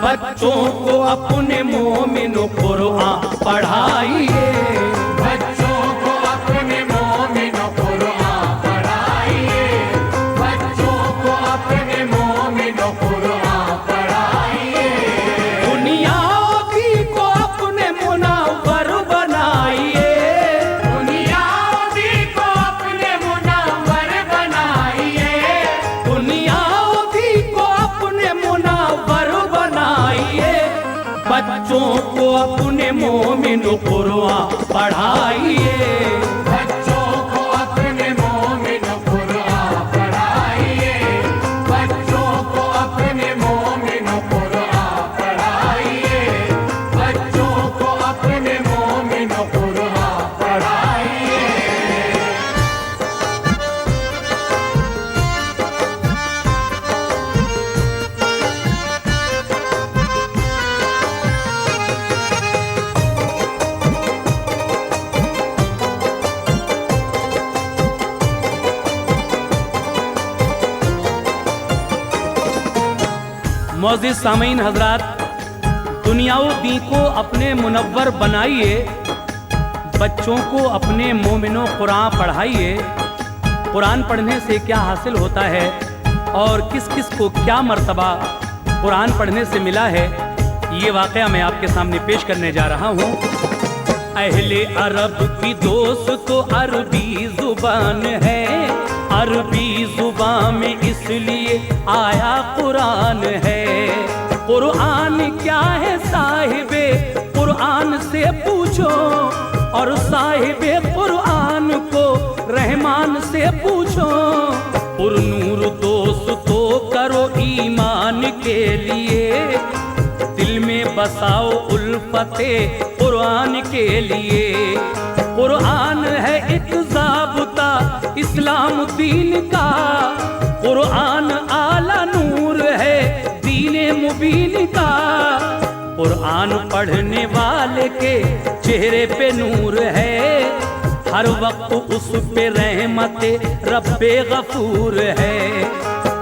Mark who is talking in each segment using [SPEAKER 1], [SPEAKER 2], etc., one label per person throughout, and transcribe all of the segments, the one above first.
[SPEAKER 1] बच्चों को अपने मोमिन कुरान पढ़ाइए,
[SPEAKER 2] बच्चों को अपने मोमिन कुरान पढ़ाइए, बच्चों को अपने मोमिन कुरान पढ़ाइए।
[SPEAKER 1] दुनियावी को अपने मुनव्वर बनाइए,
[SPEAKER 2] दुनियावी को अपने मुनव्वर बनाइए,
[SPEAKER 1] दुनियावी को अपने मुनव्वर बनाइए। बच्चों को अपने मोमिन कुरान पढ़ाइए,
[SPEAKER 2] बच्चों को अपने मोमिन कुरान पढ़ाइए, बच्चों को अपने मोमिन कुरान पढ़ाइए, बच्चों को अपने मोमिन कुरान पढ़ाइए।
[SPEAKER 1] मोअज़्ज़िज़ सामीन हजरात, दुनियावी को अपने मुनव्वर बनाइए, बच्चों को अपने मोमिनो कुरान पढ़ाइए। कुरान पढ़ने से क्या हासिल होता है और किस किस को क्या मर्तबा कुरान पढ़ने से मिला है, ये वाक़या मैं आपके सामने पेश करने जा रहा हूँ। अहले अरब की दोस्त तो अरबी जुबान है, अरबी जुबान में इसलिए आया कुरान है। कुरान क्या है साहिबे कुरान से पूछो, और साहिबे कुरान को रहमान से पूछो। पुरनूर दोस्त तो करो ईमान के लिए, दिल में बसाओ उल्फते कुरान के लिए। कुरान है एक ज़ाब्ता इस्लाम दीन का, कुरान आला नूर है दीने मुबीन का। कुरान पढ़ने वाले के चेहरे पे नूर है, हर वक्त उस पे रहमते रब्बे गफूर है।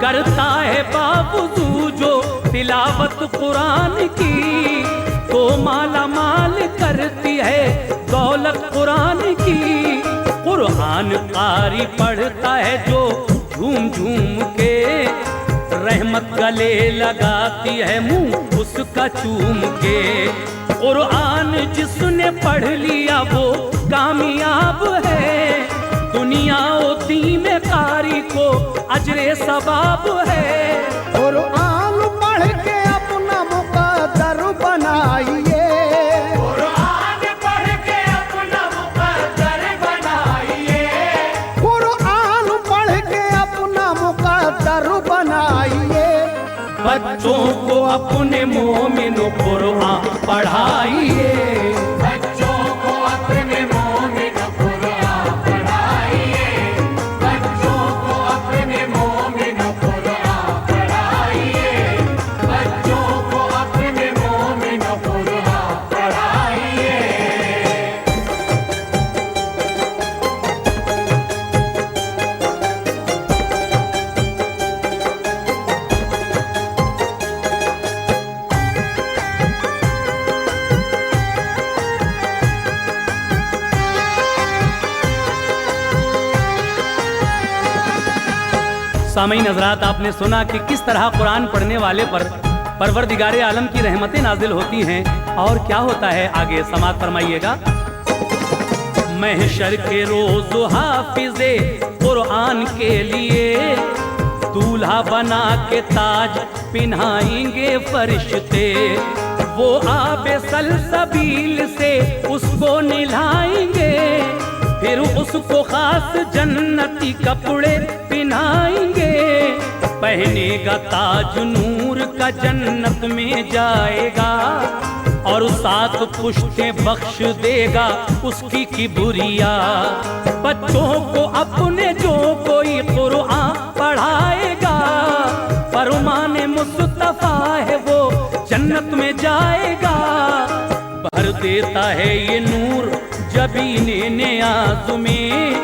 [SPEAKER 1] करता है बावजूद जो तिलावत कुरान की, तो माला माल करती है दौलत कुरान की। कुरान कारी पढ़ता है जो झूम झूम के, रहमत गले लगाती है मुंह उसका चूम के। कुरान जिसने पढ़ लिया वो कामयाब है, दुनिया और दीन में कारी को अजरे सवाब है।
[SPEAKER 3] कुरान पढ़ के अपना मुकद्दर बनाइए,
[SPEAKER 2] कुरान पढ़ के अपना मुकद्दर बनाइए,
[SPEAKER 3] कुरान पढ़ के अपना मुकद्दर बनाइए।
[SPEAKER 1] बच्चों को अपने मोमिन कुरान पढ़ाइए,
[SPEAKER 2] बच्चों को अपने मोमिन कुरान पढ़ाइए, बच्चों को अपने मोमिन कुरान पढ़ाइए, बच्चों को अपने मोमिन कुरान पढ़ाइए।
[SPEAKER 1] सामीन हजरात, आपने सुना कि किस तरह कुरान पढ़ने वाले पर परवरदिगारे आलम की रहमतें नाजिल होती हैं, और क्या होता है आगे समात फरमाइएगा। महशर के रोज हाफिजे कुरान के लिए, दूल्हा बना के ताज पिन्हाएंगे फरिश्ते। वो आबे सलसबील से उसको निलाएंगे, फिर उसको खास जन्नती कपड़े पिनाएंगे। पहनेगा ताज नूर का जन्नत में जाएगा, और 7 पुश्तें बख्श देगा उसकी किबरिया। बच्चों को अपने जो कोई कुरान पढ़ाएगा, फरमाने मुस्तफा है वो जन्नत में जाएगा। भर देता है ये नूर जबीने नियाज़ में,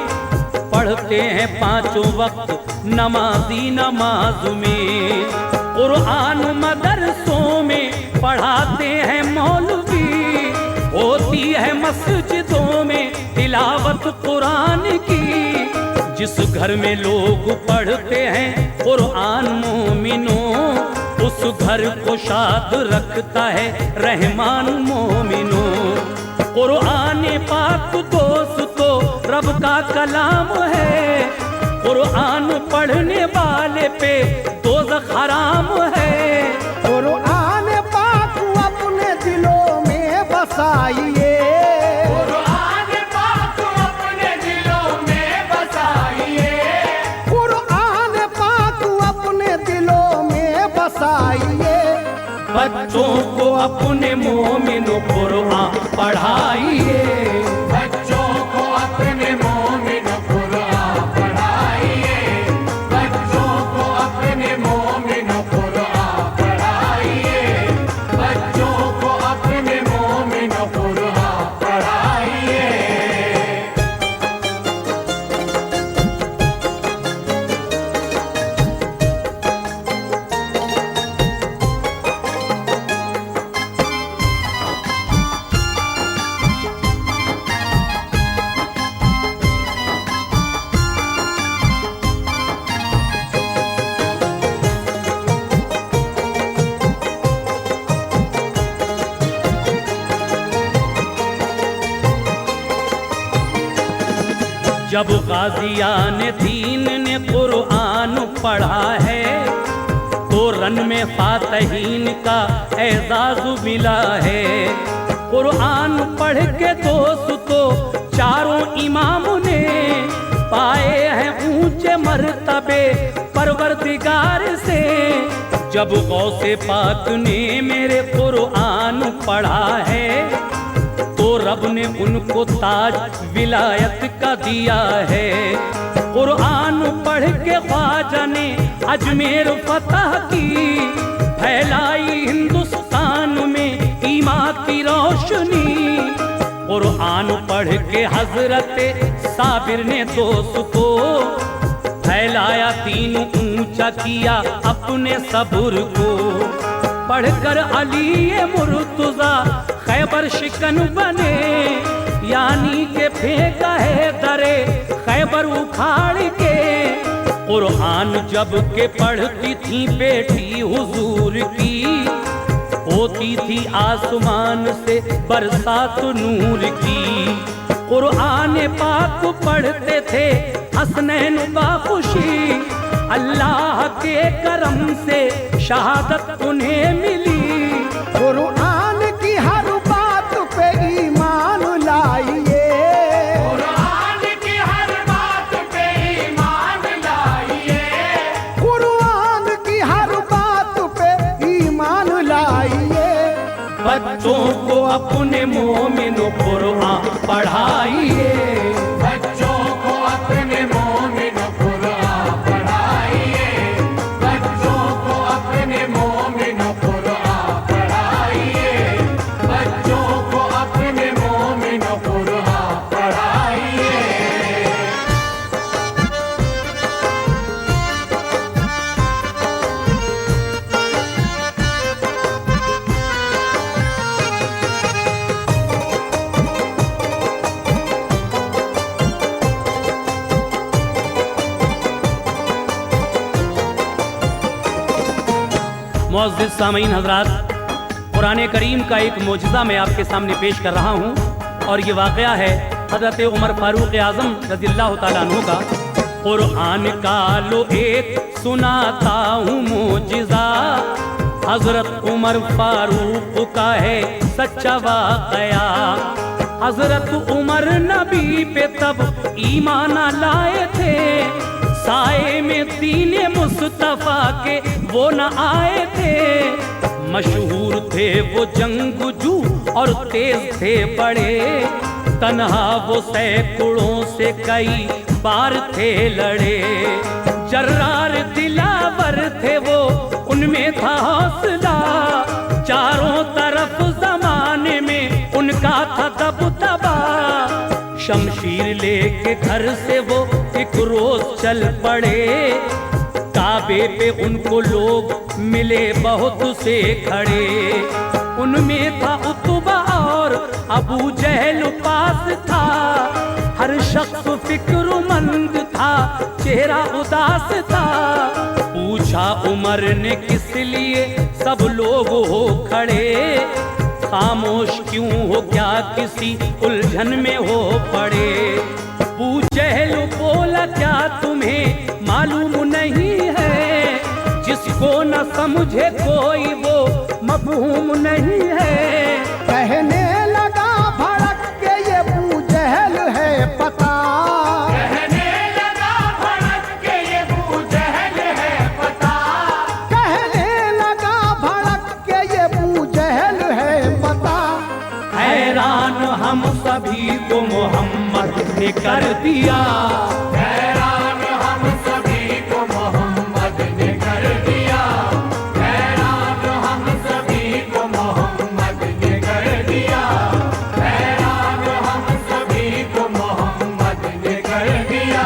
[SPEAKER 1] पढ़ते हैं पांचों वक्त नमाजी नमाज में। कुरान मदरसों में पढ़ाते हैं मौलवी, होती है मस्जिदों में तिलावत कुरान की। जिस घर में लोग पढ़ते हैं कुरान मोमिनों, उस घर को शाद रखता है रहमान मोमिनों। कुरान पाक दोस्तों रब का कलाम है, कुरान पढ़ने वाले पे दोज़ख हराम है।
[SPEAKER 3] कुरान पाक अपने दिलों में बसाइए,
[SPEAKER 2] कुरान पाक अपने दिलों में बसाइए,
[SPEAKER 3] कुरान पाक अपने दिलों में बसाइए।
[SPEAKER 1] बच्चों को अपने मोमिन कुरान पढ़ाइए,
[SPEAKER 2] बच्चों को अपने मोमिन कुरान पढ़ाइए, बच्चों को अपने मोमिन कुरान पढ़ाइए, बच्चों को अपने मोमिन कुरान पढ़ाइए।
[SPEAKER 1] जब गाजियान दीन ने कुरान पढ़ा है तो रन में फातहीन का एजाज मिला है। कुरान पढ़ के दोस्तों चारों इमाम ने पाए हैं ऊंचे मर्तबे परवरदिगार से। जब गौसे पाक ने मेरे कुरान पढ़ा है तो रब ने उनको ताज विलायत का दिया है। कुरान पढ़ के ख्वाजा ने अजमेर फतह की, फैलाई हिंदुस्तान में ईमान की रोशनी। कुरान पढ़ के हजरत साबिर ने दोस्तों फैलाया दीन ऊंचा किया अपने सबुर को। पढ़कर अली मुर्तजा खैबर शिकन बने, यानी के फेंका है दरे खैबर उखाड़ के। कुरान जब के पढ़ती थी बेटी हुजूर की, होती थी आसमान से बरसात नूर की। कुरान पाक पढ़ते थे हसनैन बा खुशी, अल्लाह के करम से शहादत उन्हें मिली।
[SPEAKER 3] कुरान की हर बात पे ईमान लाइए,
[SPEAKER 2] कुरान की हर बात पे ईमान लाइए,
[SPEAKER 3] कुरान की हर बात पे ईमान लाइए।
[SPEAKER 1] बच्चों को अपने मोमिन कुरान पढ़ाइए,
[SPEAKER 2] बच्चों को अपने मोमिन कुरान पढ़ाइए, बच्चों को अपने मोमिन कुरान पढ़ाइए, बच्चों को अपने मोमिन कुरान पढ़ाइए।
[SPEAKER 1] मुअज़्ज़िज़ सामीन हज़रात, कुरान करीम का एक मोजज़ा मैं आपके सामने पेश कर रहा हूँ और ये वाक़या है हज़रत उमर फारूक आज़म रज़ियल्लाहु ताला अन्हु का। कुरान का लो एक सुनाता हूँ मोजज़ा, हज़रत उमर फारूक का है सच्चा वाक़या। हज़रत उमर नबी पे तब ईमान लाए थे, साए में दीन मुस्तफ़ा के वो न आए थे। मशहूर थे वो जंगजू और तेज थे बड़े, तन्हा वो सैकड़ों से कई बार थे लड़े। जर्रार दिलावर थे वो, उनमें था हौसला, चारों तरफ जमाने में उनका था दबदबा। शमशीर लेके घर से वो एक रोज चल पड़े। काबे पे उनको लोग मिले बहुत से खड़े। उनमें था उतबा और अबू जहल पास था। हर शख्स फिक्रमंद था, चेहरा उदास था। पूछा उमर ने किस लिए सब लोग हो खड़े, खामोश क्यों हो, क्या किसी उलझन में हो पड़े। अबू जहल बोला क्या तुम्हें मालूम नहीं है, जिसको न समझे कोई वो मफहूम नहीं है।
[SPEAKER 3] कहने लगा भड़क के ये अबू जहल है पता,
[SPEAKER 2] कहने लगा भड़क के ये अबू जहल है पता।
[SPEAKER 3] कहने लगा भड़क के ये अबू जहल है पता।
[SPEAKER 1] हैरान हम सभी को मोहम्मद ने कर दिया,
[SPEAKER 2] हैरान हम सभी को मोहम्मद ने कर दिया। हैरान हम सभी को मोहम्मद ने कर दिया। हैरान हम सभी को मोहम्मद ने कर दिया।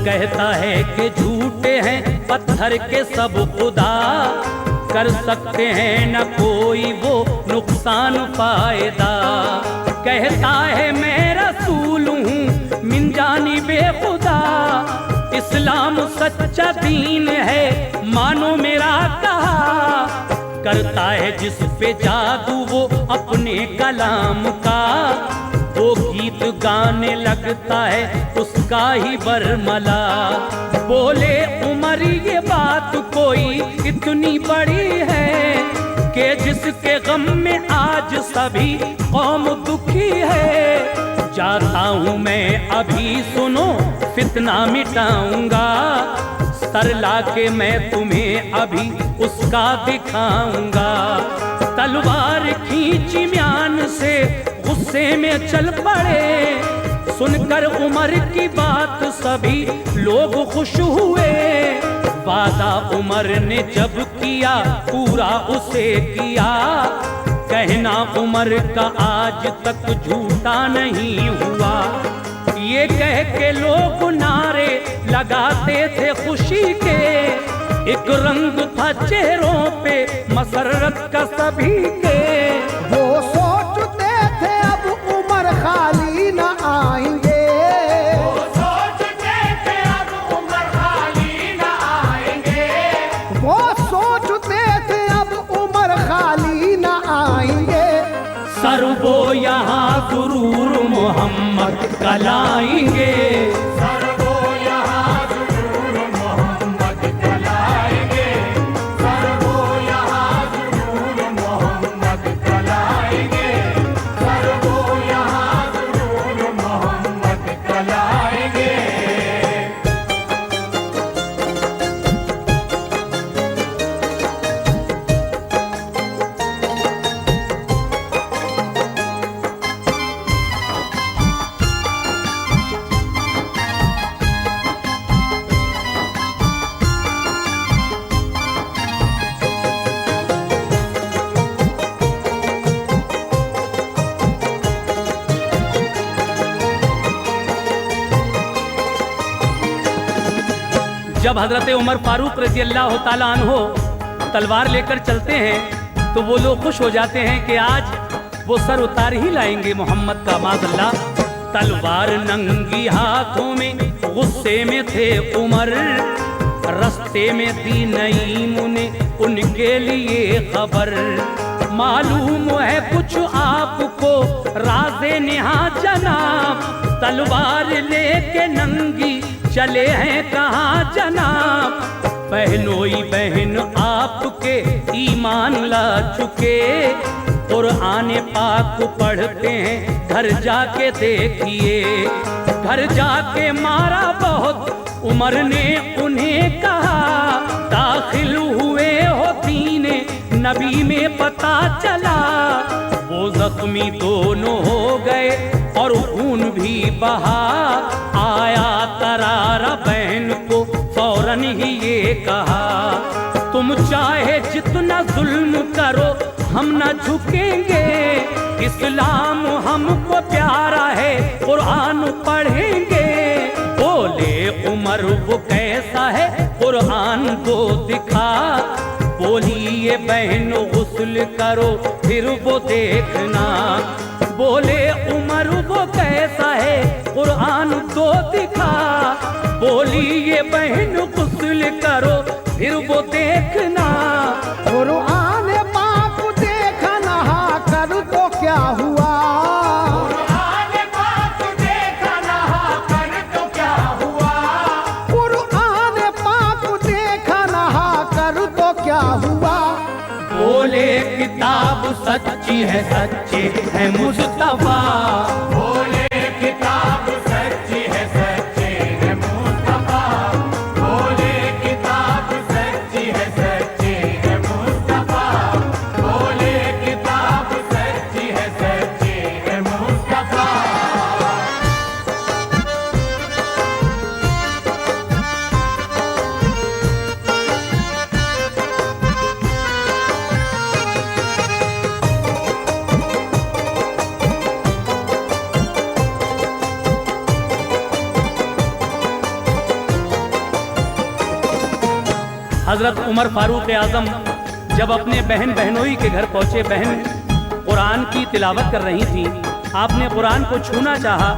[SPEAKER 1] कहता है कि झूठे हैं पत्थर के सब खुदा, कर सकते हैं न कोई वो नुकसान फायदा। कहता है मैं रसूल हूँ मिन जानिबे खुदा, इस्लाम सच्चा दीन है मानो मेरा कहा। करता है जिस पे जादू वो अपने कलाम का, वो गीत गाने लगता है उसका ही बरमला। बोले उमर ये बात कोई इतनी बड़ी है, कि जिसके गम में आज सभी कौम दुखी है। जाता हूँ मैं अभी सुनो फितना मिटाऊंगा, सर लाके मैं तुम्हें अभी उसका दिखाऊंगा। तलवार खींची म्यान से गुस्से में चल पड़े, सुनकर उमर की बात सभी लोग खुश हुए। वादा उमर ने जब किया पूरा उसे किया, कहना उमर का आज तक झूठा नहीं हुआ। ये कह के लोग नारे लगाते थे खुशी के, एक रंग था चेहरों पे मसरत का सभी के।
[SPEAKER 3] वो सोचते थे अब उमर खाली न आएंगे,
[SPEAKER 2] वो सोचते थे अब उमर खाली न आएंगे।
[SPEAKER 3] वो सोचते थे अब उमर खाली न आएंगे।
[SPEAKER 1] सर वो यहाँ जरूर मोहम्मद कलाएंगे,
[SPEAKER 2] सर वो यहाँ जरूर मोहम्मद कलाएंगे। सर वो यहाँ जरूर मोहम्मद कलाएंगे। सर वो यहाँ जरूर मोहम्मद कलाएंगे।
[SPEAKER 1] जब हजरत उमर फारूक रजी अल्लाह ताला अन्हो तलवार लेकर चलते हैं तो वो लोग खुश हो जाते हैं कि आज वो सर उतार ही लाएंगे मोहम्मद का माज़अल्लाह। तलवार नंगी हाथों में गुस्से में थे उमर, रास्ते में दी नईम ने उनके लिए खबर। मालूम है कुछ आपको राज़े नेहा जनाब, तलवार लेके नंगी चले हैं कहाँ जनाब। बहनोई बहन आपके ईमान ला चुके, कुरान पाक पढ़ते हैं घर जाके देखिए। घर जाके मारा बहुत उमर ने उन्हें कहा, दाखिल हुए हो दीन नबी में पता चला, वो जख्मी दोनों हो गए और खून भी बहा। आया करारा बहन को फौरन ही ये कहा, तुम चाहे जितना जुल्म करो हम न झुकेंगे, इस्लाम हमको प्यारा है कुरान पढ़ेंगे। बोले उमर वो कैसा है कुरान को दिखा, बोली ये बहन गुस्ल करो फिर वो देखना। बोले उमर वो कैसा है कुरान को दिखा, बोली ये बहन गुस्ल करो फिर वो देखना।
[SPEAKER 3] कुरान पाक देखा नहा कर तो क्या हुआ,
[SPEAKER 2] कुरान पाक देखा नहा कर तो क्या हुआ,
[SPEAKER 3] कुरान पाक देखा नहा कर तो क्या हुआ।
[SPEAKER 1] बोले किताब सच्ची है सच्चे है मुस्तफा,
[SPEAKER 2] बोले किताब सच्ची है सच्चे है मुस्तफा, बोले किताब सच्ची है सच्चे है मुस्तफा, बोले किताब सच्ची है सच्चे है मुस्तफा।
[SPEAKER 1] हजरत उमर फारूक आजम जब अपने बहन बहनोई के घर पहुंचे, बहन कुरान की तिलावत कर रही थी। आपने कुरान को छूना चाहा,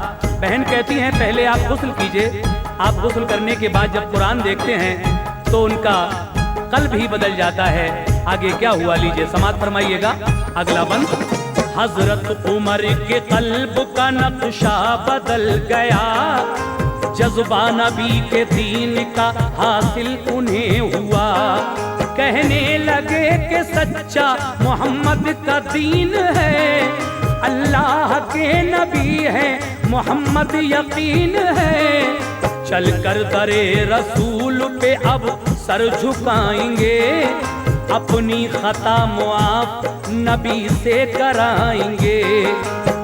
[SPEAKER 1] बहन कहती हैं पहले आप गुस्ल कीजिए। आप गुस्ल करने के बाद जब कुरान देखते हैं तो उनका कल्ब ही बदल जाता है। आगे क्या हुआ लीजिए समात फरमाइएगा अगला बंद। हजरत उमर के कल्ब का नक्शा बदल गया, जज्बा नबी के दीन का हासिल उन्हें हुआ। कहने लगे कि सच्चा मोहम्मद का दीन है, अल्लाह के नबी है मोहम्मद यकीन है। चल कर दरे रसूल पे अब सर झुकाएंगे, अपनी खता मुआफ नबी से कराएंगे।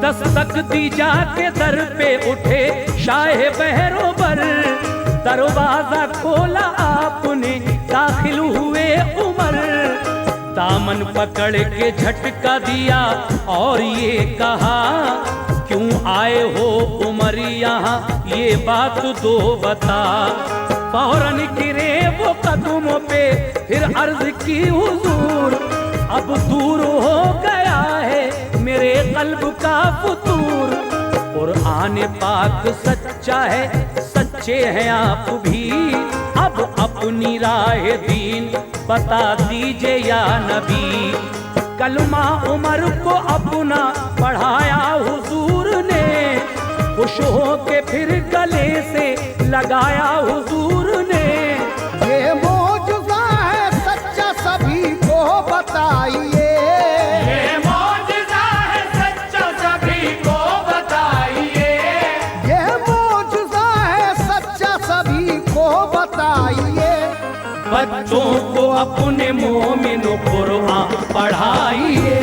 [SPEAKER 1] दस्तक दी जाके दर पे उठे शाह बहरोबर, दरवाजा खोला आपने दाखिल हुए उमर। दामन पकड़ के झटका दिया और ये कहा, क्यों आए हो उमर यहाँ ये बात दो बता। फौरन गिरे वो कदमों पे फिर अर्ज की हुजूर, अब दूर हो गया है मेरे कल्ब का फतूर। कुरान पाक सच्चा है सच्चे हैं आप भी, अब अपनी राह दीन बता दीजिए या नबी। कलमा उमर को अपना पढ़ाया हुजूर ने, खुश हो के फिर गले से लगाया हुजूर ने।
[SPEAKER 3] ये मौजूदा है सच्चा सभी को बताइए,
[SPEAKER 2] ये मौजज़ा है सच्चा सभी को बताइए,
[SPEAKER 3] ये मौजूदा है सच्चा सभी को बताइए।
[SPEAKER 1] बच्चों को अपने मोमिन कुरान पढ़ाइए,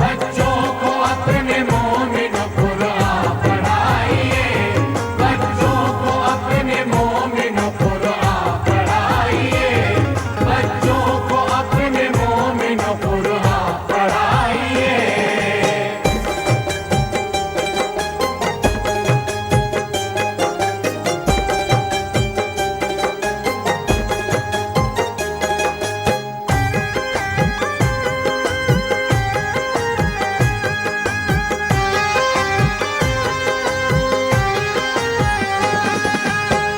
[SPEAKER 2] बच्चों को अपने मोमिन कुरान पढ़ाइए, बच्चों को अपने मोमिन कुरान पढ़ाइए, बच्चों को अपने मोमिन कुरान पढ़ाइए।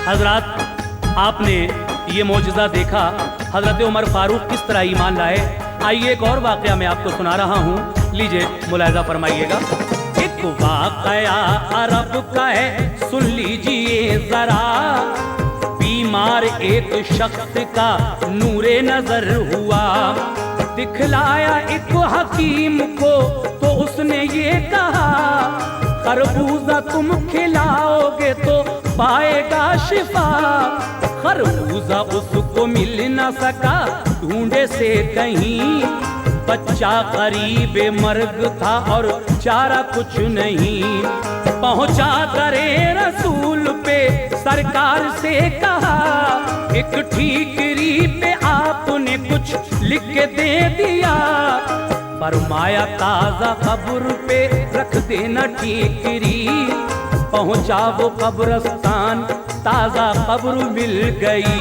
[SPEAKER 1] हजरत आपने ये मौजज़ा देखा, हजरत उमर फारूक किस तरह ईमान लाए। आइए एक और वाक़या मैं आपको सुना रहा हूँ, लीजिए मुलाहिज़ा फरमाइएगा। एक वाक़या अरब का है सुन लीजिए ज़रा, बीमार एक शख्स का नूरे नज़र हुआ। दिखलाया एक हकीम को तो उसने ये कहा, खरबूजा तुम खिलाओगे तो पाएगा शिफा। खरबूजा उसको मिल न सका ढूंढे से कहीं, बच्चा करीब मर्ग था और चारा कुछ नहीं। पहुंचा करे रसूल पे सरकार से कहा, एक ठीकरी पे आपने कुछ लिख के दे दिया। फरमाया ताजा कब्र पे रख देना ठीकरी। पहुंचा वो कब्रस्तान, ताजा कब्र मिल गई।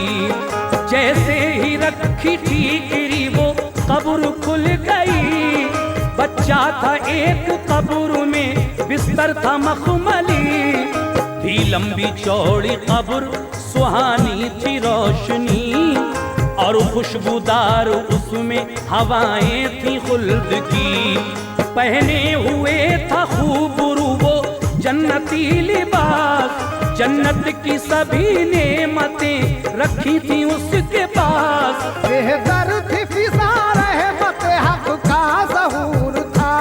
[SPEAKER 1] जैसे ही रखी ठीकरी वो कब्र खुल गई। बच्चा था एक कब्र में, बिस्तर था मखमली। थी लंबी चौड़ी कब्र, सुहानी थी रोशनी और खुशबूदार उसमें हवाएं थी खुल्द की। पहने हुए था खूबरू वो जन्नती लिबास, जन्नत की सभी नेमतें रखी थी उसके पास।
[SPEAKER 3] बेहतर थी फिजा रहमत हक का ज़हूर था,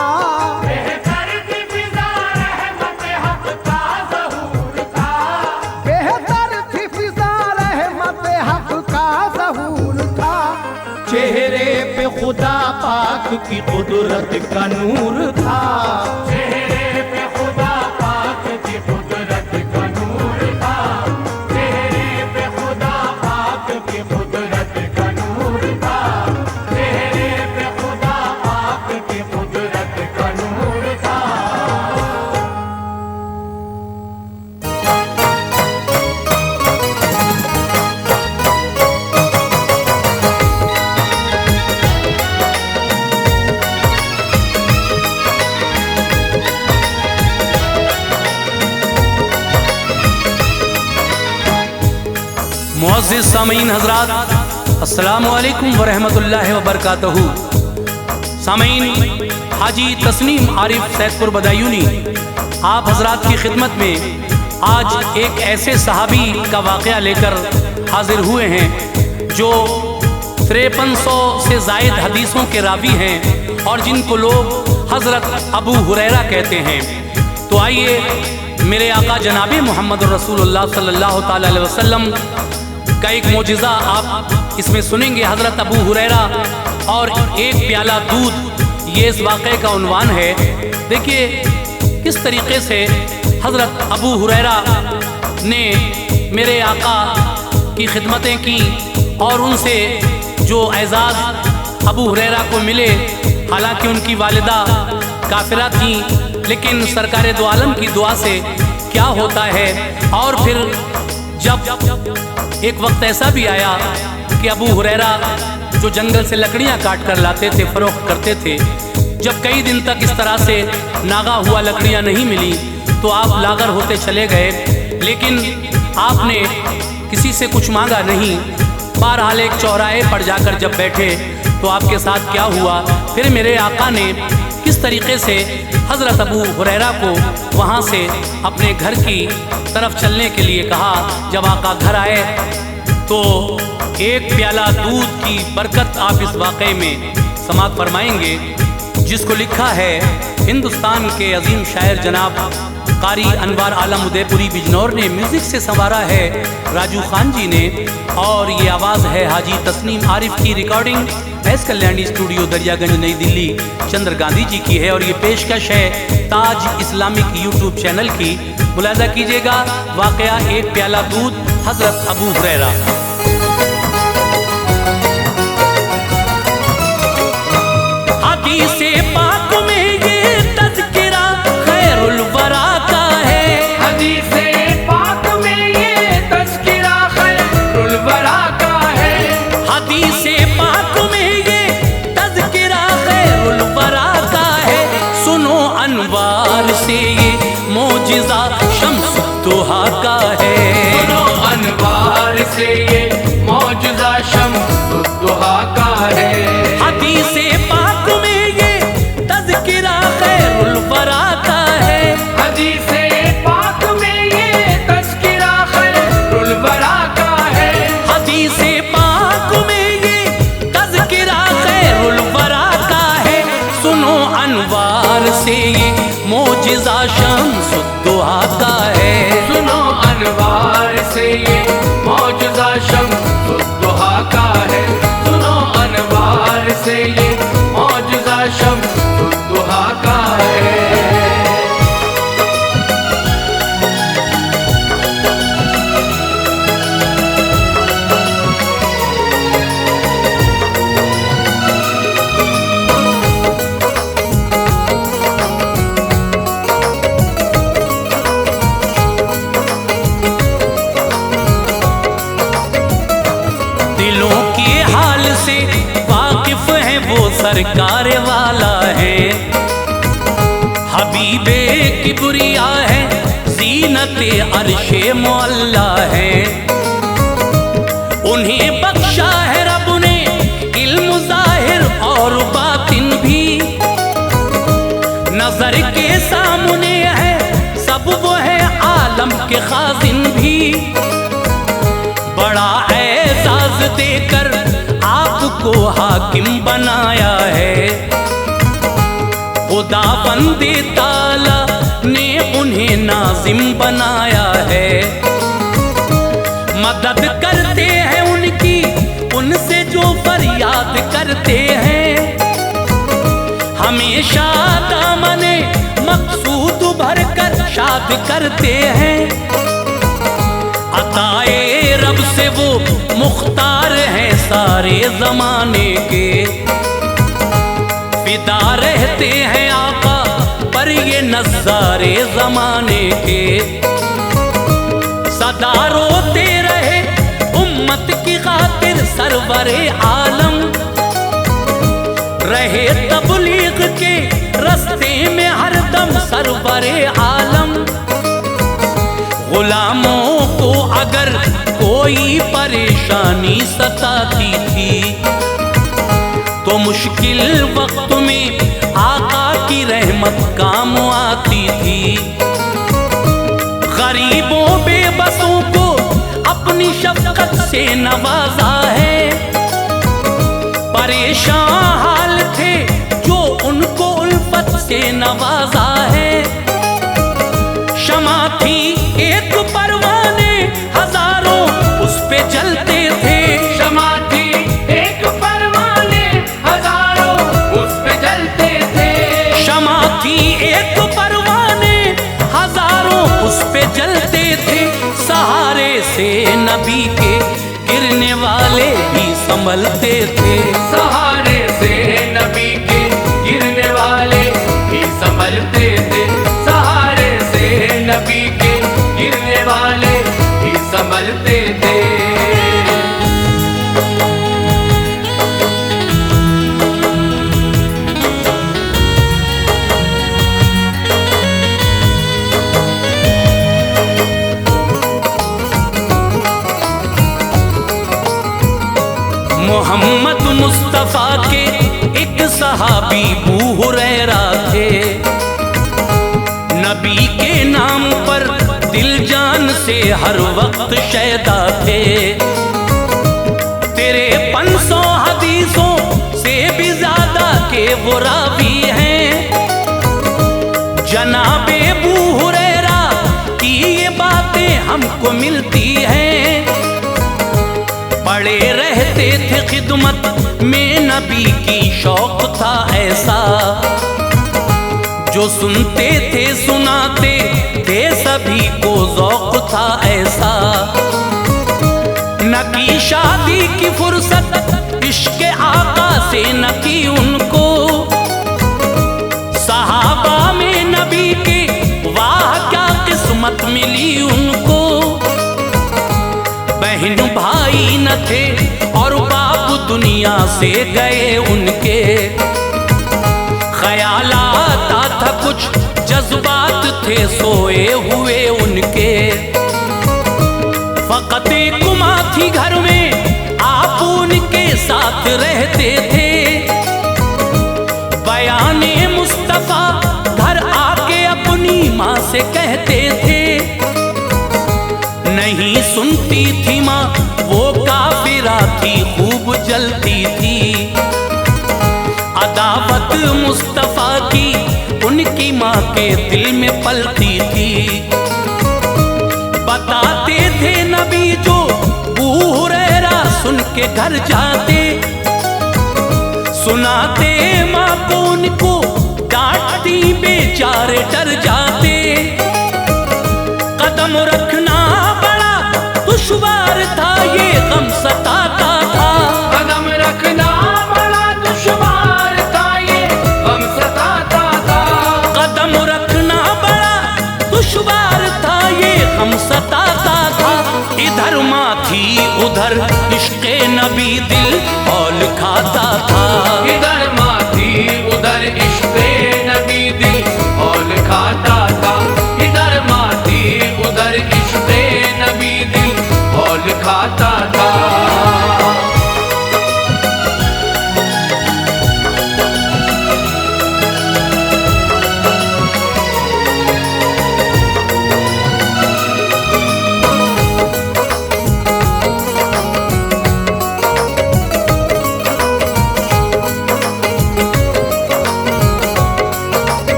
[SPEAKER 2] बेहतर थी फिजा रहमत हक का ज़हूर था,
[SPEAKER 3] बेहतर थी फिजा रहमत हक का ज़हूर था।
[SPEAKER 1] चेहरे पे खुदा पाक की कुदरत का नूर था।
[SPEAKER 2] चेहरे पे खुदा पाक की कुदरत का नूर था, चेहरे पे खुदा पाक की कुदरत का नूर था, चेहरे पे खुदा पाक की कुदरत का नूर था।
[SPEAKER 1] मुअज़्ज़िज़ सामीन हज़रात, अस्सलामु अलैकुम व रहमतुल्लाहि व बरकातहू। सामीन, हाजी तस्नीम आरिफ सैदपुर बदायूनी आप हज़रात की खिदमत में आज एक ऐसे सहाबी का वाक़या लेकर हाजिर हुए हैं जो 5300 से ज़ायद हदीसों के रावी हैं और जिनको लोग हज़रत अबू हुरैरा कहते हैं। तो आइए मेरे आका जनाबे मोहम्मद रसूलुल्लाह सल्लल्लाहु ताला अलैहि वसल्लम का एक मोजिज़ा आप इसमें सुनेंगे। हज़रत अबू हुरैरा और एक प्याला दूध, ये इस वाक़े का उन्वान है। देखिए किस तरीके से हज़रत अबू हुरैरा ने मेरे आका की खिदमतें की और उनसे जो एज़ाज़ अबू हुरैरा को मिले, हालांकि उनकी वालिदा काफिरा थी, लेकिन सरकारे दो आलम की दुआ से क्या होता है। और फिर जब एक वक्त ऐसा भी आया कि अबू हुरैरा जो जंगल से लकड़ियां काट कर लाते थे, फरोख्त करते थे, जब कई दिन तक इस तरह से नागा हुआ लकड़ियां नहीं मिली तो आप लागर होते चले गए, लेकिन आपने किसी से कुछ मांगा नहीं। बहरहाल एक चौराहे पर जाकर जब बैठे तो आपके साथ क्या हुआ, फिर मेरे आका ने किस तरीके से हज़रत अबू हुरैरा को वहाँ से अपने घर की तरफ चलने के लिए कहा। जब आका घर आए तो एक प्याला दूध की बरकत आप इस वाक़े में समाअत फरमाएंगे, जिसको लिखा है हिंदुस्तान के अजीम शायर जनाब कारी अनवार आलम उदयपुरी बिजनौर ने, म्यूज़िक से संवारा है राजू खान जी ने, और ये आवाज़ है हाजी तस्नीम आरिफ की। Recording S Kalyani studio Daryaganj नई दिल्ली चंद्र गांधी जी की है और ये पेशकश है ताज इस्लामिक यूट्यूब चैनल की। मुलाजा कीजिएगा वाक़या एक प्याला दूध, हज़रत अबू हुरैरा। हदीसे पाक में ये तज़किरा खैरुल वरा का है,
[SPEAKER 2] हदीसे पाक में ये तज़किरा खैरुल वरा का है,
[SPEAKER 1] हदीसे पाक में ये तज़किरा खैरुल वरा का है। सुनो अनवार से ये मोजिज़ा शम्स दुहा का है,
[SPEAKER 2] सुनो अनवार से ये मौजज़ा शम्स दुहा का है।
[SPEAKER 1] हदीसे पाक में ये तज़किरा खैरुल वरा का है,
[SPEAKER 2] हदीसे पाक में ये तज़किरा खैरुल वरा का है,
[SPEAKER 1] हदीसे पाक में ये तज़किरा खैरुल वरा का है। सुनो अनवार से ये मोजिज़ा शम्स दुहा का है,
[SPEAKER 2] सुनो अनवार से ये मौजज़ा शम्स दुहा का है, सुनो अनवार से ये मौजज़ा
[SPEAKER 1] सरकार वाला है। हबीबे किबरिया है, ज़ीनते अर्शे मुअल्ला है। उन्हें बख्शा है रब ने इल्म ज़ाहिर और बातिन भी। नजर के सामने है सब वो है आलम के खाजिन भी। बड़ा एजाज देकर आपको हाकिम बनाया है। खुदा बंदे ताला ने उन्हें नाजिम बनाया है। मदद करते हैं उनकी उनसे जो फरियाद करते हैं। हमेशा दामने मकसूद भरकर शाद करते हैं। अताए रब से वो मुख्तार हैं सारे जमाने के। फिदा रहते हैं आका पर ये नज़ारे जमाने के। सदा रोते रहे उम्मत की खातिर सरवरे आलम। रहे तबलीग के रस्ते में हरदम सरवरे आलम। गुलामों को अगर कोई परेशानी सताती थी तो मुश्किल वक्त में आका की रहमत काम आती थी। गरीबों बेबसों को अपनी शफकत से नवाजा है। परेशान हाल थे जो उनको उल्फत से नवाजा है। शमा थी एक परवाने हजारों उस पे जलते थे।
[SPEAKER 2] क्षमा थी एक परवाने हजारों उस पे जलते थे।
[SPEAKER 1] शमा थी एक परवाने हजारों उस पे जलते थे। सहारे से नबी के गिरने वाले भी संभलते थे।
[SPEAKER 2] सहारे से नबी के गिरने वाले भी संभलते थे। सहारे से नबी के गिरने वाले भी संभलते थे।
[SPEAKER 1] मोहम्मद मुस्तफ़ा के एक सहाबी अबू हुरैरा थे। नबी के नाम पर दिल जान से हर वक्त शैदा थे। तेरे 500 हदीसों से भी ज्यादा के वो रावी हैं। जनाबे अबू हुरैरा की ये बातें हमको मिलती हैं। पड़े रहते थे खिदमत में नबी की शौक था ऐसा। जो सुनते थे सुनाते थे सभी को ज़ौक़ था ऐसा। न की शादी की फुर्सत इश्क़ आका से न की उनको। सहाबा में नबी के वाह क्या किस्मत मिली उनको। बहन भाई न थे और बाप दुनिया से गए उनके। ख्यालात था कुछ जज्बात थे सोए हुए उनके। फ़क़त कुमा थी घर में आप उनके साथ रहते थे। बयाने मुस्तफ़ा घर आके अपनी माँ से कहते थे। नहीं सुनती थी माँ वो काफिरा थी खूब जलती थी। अदावत मुस्तफ़ा की उनकी माँ के दिल में पलती थी। बताते थे नबी जो अबू हुरैरा सुन के घर जाते। सुनाते माँ को उनको डांटती बेचारे डर जाते। कदम रखना बड़ा दुश्वार था ये गम सताता था।
[SPEAKER 2] कदम रखना बड़ा दुश्वार था ये गम सताता था।
[SPEAKER 1] कदम रखना बड़ा दुश्वार था ये गम सताता था। इधर माँ थी उधर इश्क़े नबी दिल हौल खाता था।
[SPEAKER 2] इधर माँ इश्क़े नबी दिल हौल खाता था, इधर माती उधर इश्क़े नबी दिल हौल खाता था।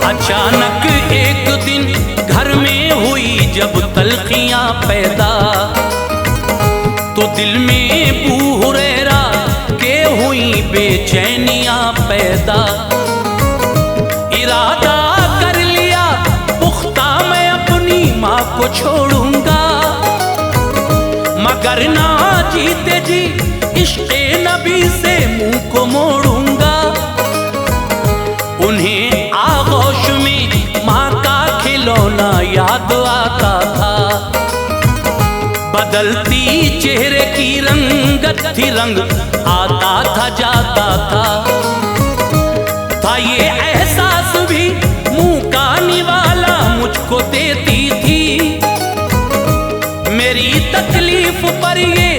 [SPEAKER 1] अचानक एक दिन घर में हुई जब तलखियां पैदा, तो दिल में अबू हुरैरा के हुई बेचैनियां पैदा। इरादा कर लिया पुख्ता मैं अपनी माँ को छोड़ूंगा, मगर ना जीते जी इश्क़े नबी से मुंह को मोड़ूंगा। उन्हें आगोश में माँ का खिलौना याद आता था, बदलती चेहरे की रंगत थी, रंग आता था जाता था ये एहसास भी मुँह का निवाला मुझको देती थी। मेरी तकलीफ पर ये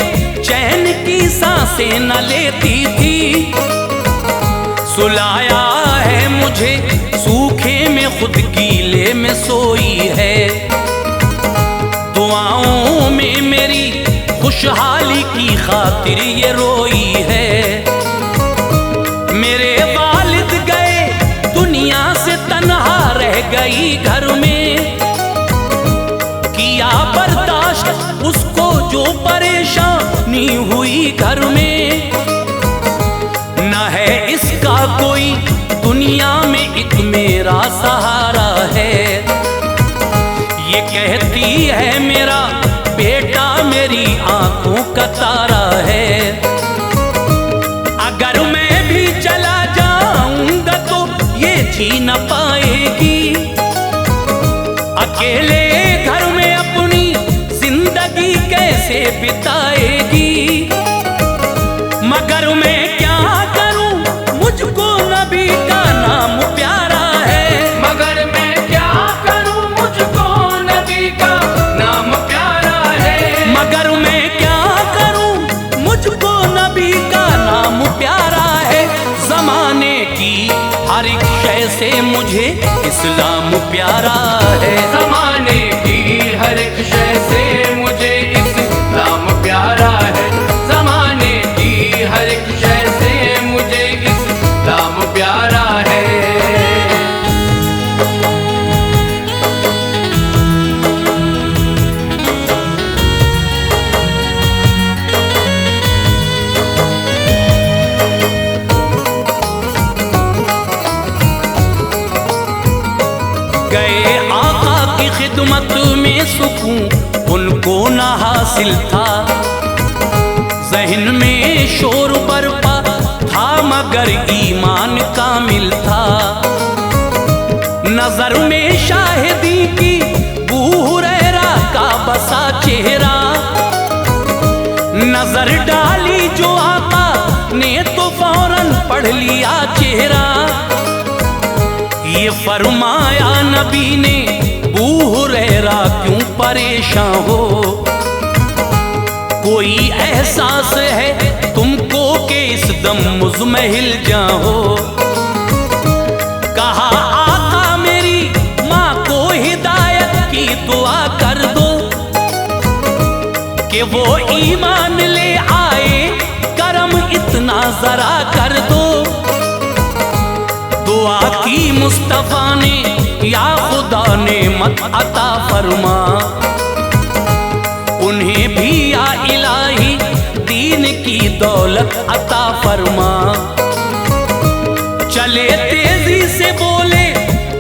[SPEAKER 1] चैन की सांसें न लेती थी। सुलाया है मुझे सूखे में खुद गीले में सोई है, दुआओं में मेरी खुशहाली की खातिर ये रोई है। मेरे वालिद गए दुनिया से तन्हा रह गई घर में, किया बर्दाश्त उसको जो परेशानी हुई घर में। न है इसका कोई दुनिया में एक मेरा सहारा है, ये कहती है मेरा बेटा मेरी आंखों का तारा है। अगर मैं भी चला जाऊंगा तो ये जी न पाएगी, अकेले घर में अपनी जिंदगी कैसे बिताएगी। मगर मैं क्या करूं मुझको नबी का नाम प्यारा है,
[SPEAKER 2] मगर मैं क्या करूं मुझको नबी का नाम प्यारा है।
[SPEAKER 1] मगर मैं क्या करूं मुझको नबी का नाम प्यारा है। ज़माने की हर एक शय से मुझे इस्लाम प्यारा है,
[SPEAKER 2] ज़माने की हर एक शय से मुझे इस्लाम प्यारा है। ज़माने की हर एक शय से मुझे इस्लाम प्यारा है।
[SPEAKER 1] गए आका की खिदमत में सुकून उनको न हासिल था, ज़हन में शोर बरपा था मगर ईमान कामिल था। नजर में शाहिदी की अबू हुरैरा का बसा चेहरा, नजर डाली जो आका ने तो फौरन पढ़ लिया चेहरा। ये फरमाया नबी ने अबू हुरैरा क्यों परेशान हो, कोई एहसास है तुमको कि इस दम मुज़महिल जाओ। कहा आका मेरी माँ को हिदायत की दुआ कर दो कि वो ईमान ले आए, करम इतना जरा कर दो। दुआ की मुस्तफा ने या खुदा ने मत अता फरमा, उन्हें भी या इलाही दीन की दौलत अता फरमा। चले तेजी से बोले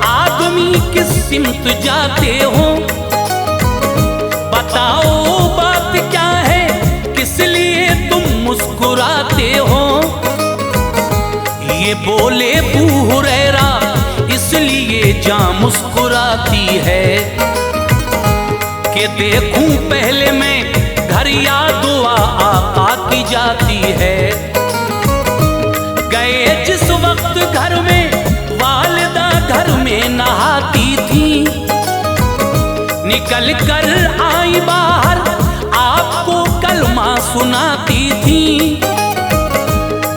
[SPEAKER 1] आदमी किस सिमत जाते हो, बताओ बात क्या है किस लिए तुम मुस्कुराते हो। ये बोले अबू हुरैरा इसलिए जान मुस्कुराती है कि देखूं पहले मैं घर या दुआ आका की जाती है। गए जिस वक्त घर सुनाती थी।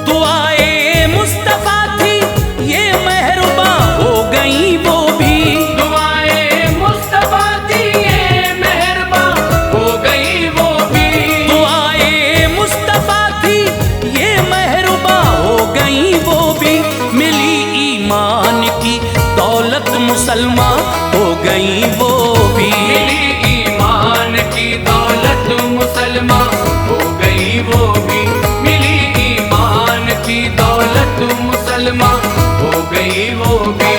[SPEAKER 1] दुआए मुस्तफा थी ये मेहरबा हो गई वो भी।
[SPEAKER 2] दुआए मुस्तफा थी ये मेहरबा हो गई वो भी।
[SPEAKER 1] दुआए मुस्तफा थी ये मेहरबा हो गई वो भी। मिली ईमान की दौलत मुसलमान हो गई वो भी।
[SPEAKER 2] मिली ईमान की दौलत मुसलमान हो गई वो भी। मिली ईमान की दौलत मुसलमान हो गई वो भी।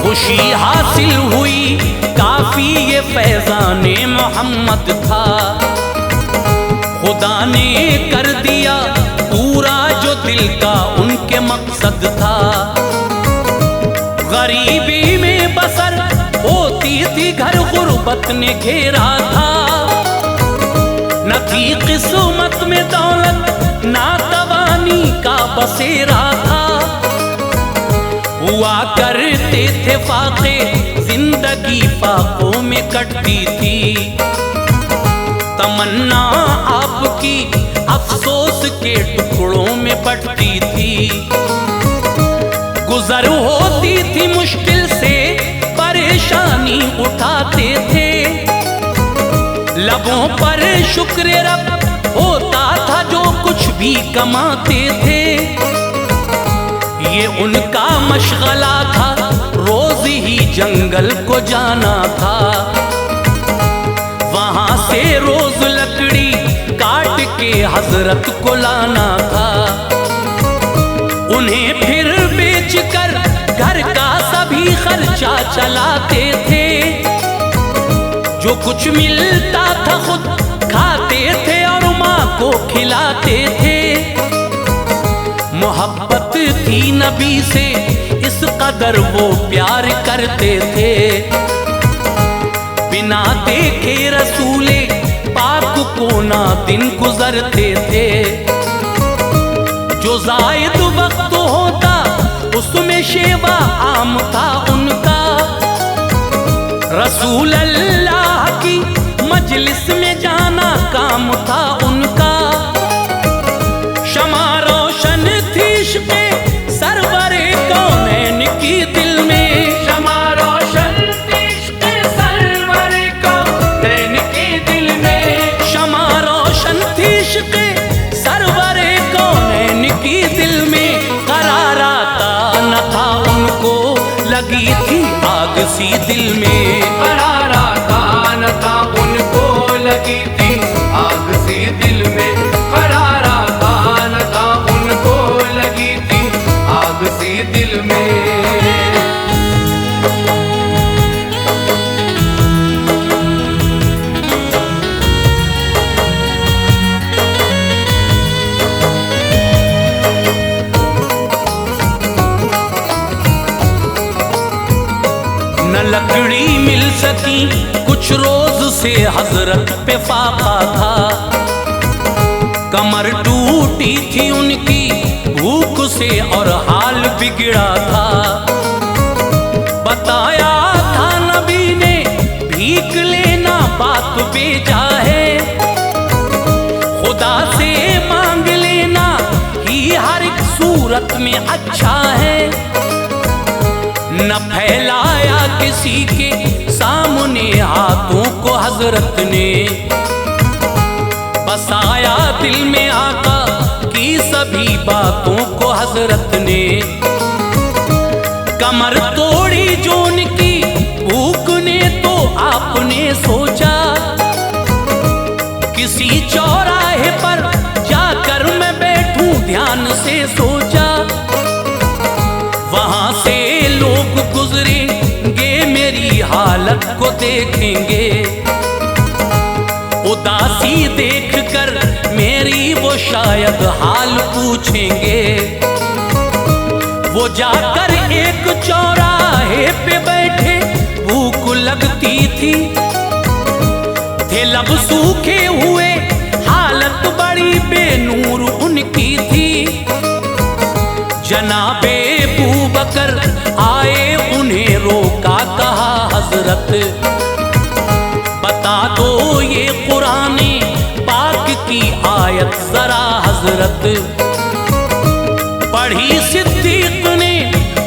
[SPEAKER 1] खुशी हासिल हुई काफी ये फैजाने मोहम्मद था। खुदा ने कर दिया पूरा जो दिल का उनके मकसद था। गरीबी में बसर होती थी घर गुर्बत ने घेरा था। न थी किस्मत में दौलत ना तवानी का बसेरा था। हुआ करते थे फाके जिंदगी फाकों में कटती थी। तमन्ना आपकी अफसोस के टुकड़ों में बटती थी। गुजर होती थी मुश्किल से परेशानी उठाते थे। लबों पर शुक्र रब होता था जो कुछ भी कमाते थे। ये उनका मशगला था रोज ही जंगल को जाना था। वहां से रोज लकड़ी काट के हजरत को लाना था। उन्हें फिर बेचकर घर का सभी खर्चा चलाते थे। जो कुछ मिलता था खुद खाते थे और माँ को खिलाते थे। मोहब्बत थी नबी से इस कदर वो प्यार करते थे। बिना देखे रसूले पाक को ना दिन गुजरते थे। जो जायद वक्त होता उसमें शेवा आम था उनका। रसूल अल्लाह की मजलिस में जाना काम था उनका। शमा रोशन थी इश्क़े सरवरे कौनैन की दिल में।
[SPEAKER 2] शमा रोशन थी इश्क़े सरवरे कौनैन की दिल में।
[SPEAKER 1] शमा रोशन थी इश्क़े सरवरे कौनैन की दिल में। कराराता न था उनको लगी थी आग सी दिल में।
[SPEAKER 2] कराराता न था उनको लगी थी आग सी दिल में। कराराता न था उनको लगी थी आग सी दिल में।
[SPEAKER 1] न लकड़ी मिल सकी कुछ रोज से हजरत पे फाका था। कमर टूटी थी उनकी भूख से और हाल बिगड़ा था। बताया था नबी ने भीख लेना बात बेजा है। खुदा से मांग लेना ही हर एक सूरत में अच्छा है। न फैलाया किसी के सामने हाथों को हजरत ने। बसाया दिल में आका की सभी बातों को हजरत ने। कमर तोड़ी जो उनकी भूख ने तो आपने सोचा। किसी चौराहे पर जाकर मैं बैठूं ध्यान से सोचा। वहां से लोग गुजरेंगे मेरी हालत को देखेंगे। उदासी देखकर मेरी वो शायद हाल पूछेंगे। वो जाकर एक चौराहे पे बैठे, भूख लगती थी, थे लब सूखे हुए, हालत बड़ी बेनूर उनकी थी। जनाबे अबू बकर आए, उन्हें रोका, कहा हजरत बता दो ये कुराने पाक की आयत जरा हजरत। पढ़ी सिद्दीक ने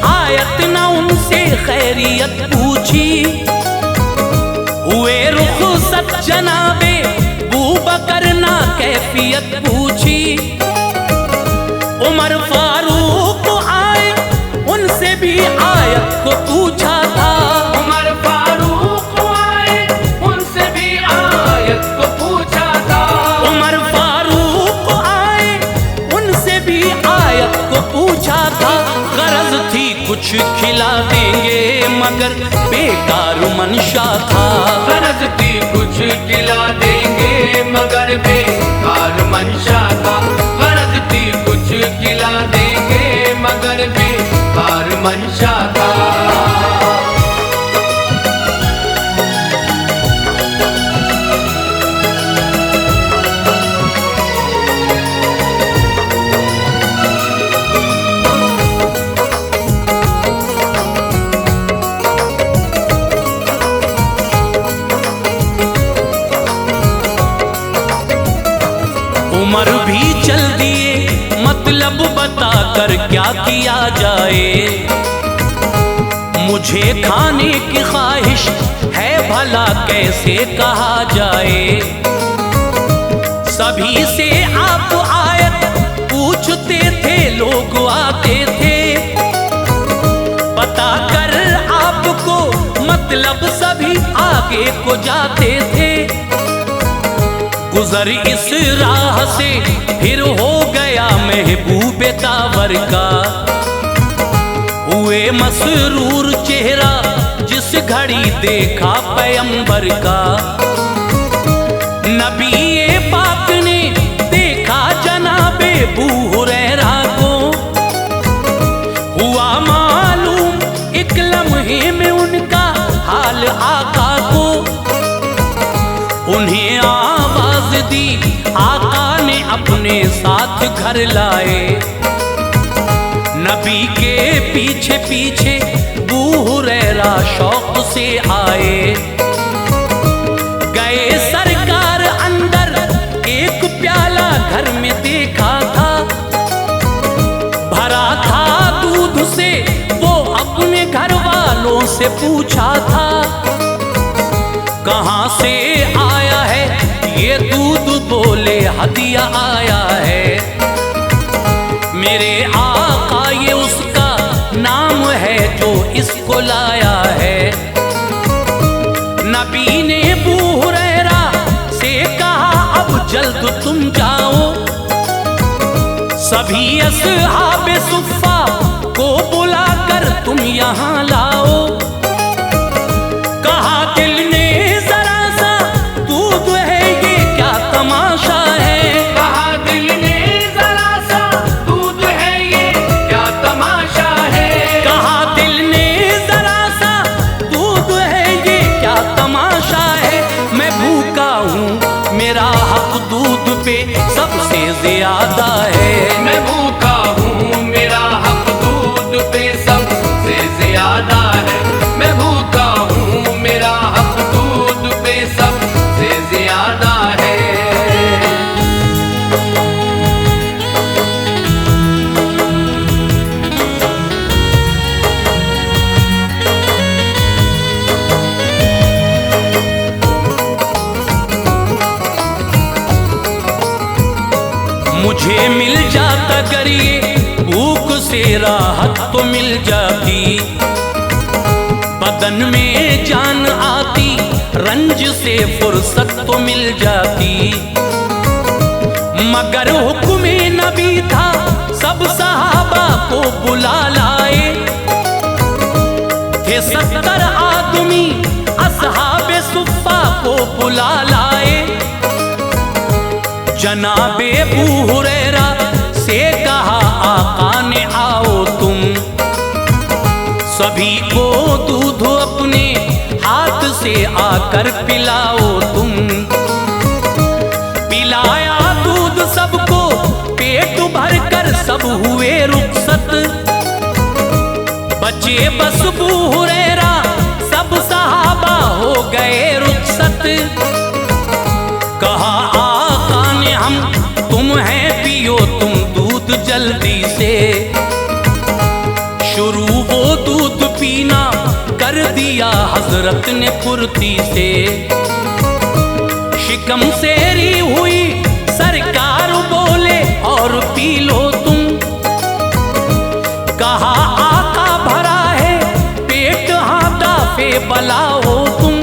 [SPEAKER 1] आयत, ना उनसे खैरियत पूछी, हुए रुखसत जनाबे अबू बकर, ना कैफियत पूछी। उमर फारूक आए, उनसे भी आयत को पूछा था।
[SPEAKER 2] उमर फारूक आए, उनसे भी आयत को पूछा था।
[SPEAKER 1] उमर फारूक आए, उनसे भी आयत को पूछा था। गरज थी कुछ खिला देंगे, मगर बेकार मंशा था।
[SPEAKER 2] गरज थी कुछ खिला देंगे, मगर बेकार मंशा था। गरज थी कुछ खिला देंगे, मगर बेकार मंशा था।
[SPEAKER 1] उमर भी चल दिए, मतलब बताकर क्या किया जाए। मुझे खाने की ख्वाहिश है, भला कैसे कहा जाए। सभी से आप आयत पूछते थे, लोग आते थे, बताकर आपको मतलब सभी आगे को जाते थे। गुजर इस राह से फिर हो गया महबूब तावर का, हुए मसरूर चेहरा जिस घड़ी देखा पैगंबर का। नबी पाक ने देखा जनाबे अबू हुरैरा को, हुआ मालूम एक लम्हे में उनका हाल आका को। उन्हें आवाज दी, आका ने अपने साथ घर लाए। नबी के पीछे पीछे अबू हुरैरा शौक से आए। गए सरकार अंदर, एक प्याला घर में देखा था, भरा था दूध से, वो अपने घर वालों से पूछा था। कहाँ से आया है ये दूध, बोले हदिया आया है। मेरे आका ये उसका नाम है जो इसको लाया है। नबी ने अबू हुरैरा से कहा अब जल्द तुम जाओ, सभी असहाबे सुफ़ा को बुलाकर तुम यहाँ लाओ। कहा दिल ने जरा सा दूध है, ये क्या तमाशा है।
[SPEAKER 2] कहा दिल ने जरा सा दूध है, ये क्या तमाशा है।
[SPEAKER 1] कहा दिल ने जरा सा दूध है, ये क्या तमाशा है। मैं भूखा हूँ, मेरा हक दूध पे सबसे ज्यादा है।
[SPEAKER 2] मैं भूखा हूँ, मेरा हक दूध पे सबसे ज्यादा है। मैं भूखा हूँ, मेरा हक दूध पे सबसे ज्यादा है।
[SPEAKER 1] मुझे मिल जाता अगर ये भूख से राहत तो मिल जाती, बदन में जान आती, रंज से फुर्सत तो मिल जाती। मगर हुक्म नबी था, सब सहाबा को बुला लाए। थे 70 आदमी असहाबे सुफ़ा को बुला लाए। जनाबे अबू हुरैरा से कहा आका ने आओ तुम, सभी को दूध अपने हाथ से आकर पिलाओ तुम। पिलाया दूध सबको पेट भर कर सब हुए रुखसत। बचे बस अबू हुरैरा सब सहाबा हो गए रुखसत। कहा आका ने हम तुम हैं पियो तुम दूध जल्दी से। शुरू वो दूध पीना कर दिया हजरत ने फुर्ती से। शिकम सेरी हुई सरकार बोले और पी लो तुम। कहा आका भरा है पेट हाँ दाफे बलाओ तुम।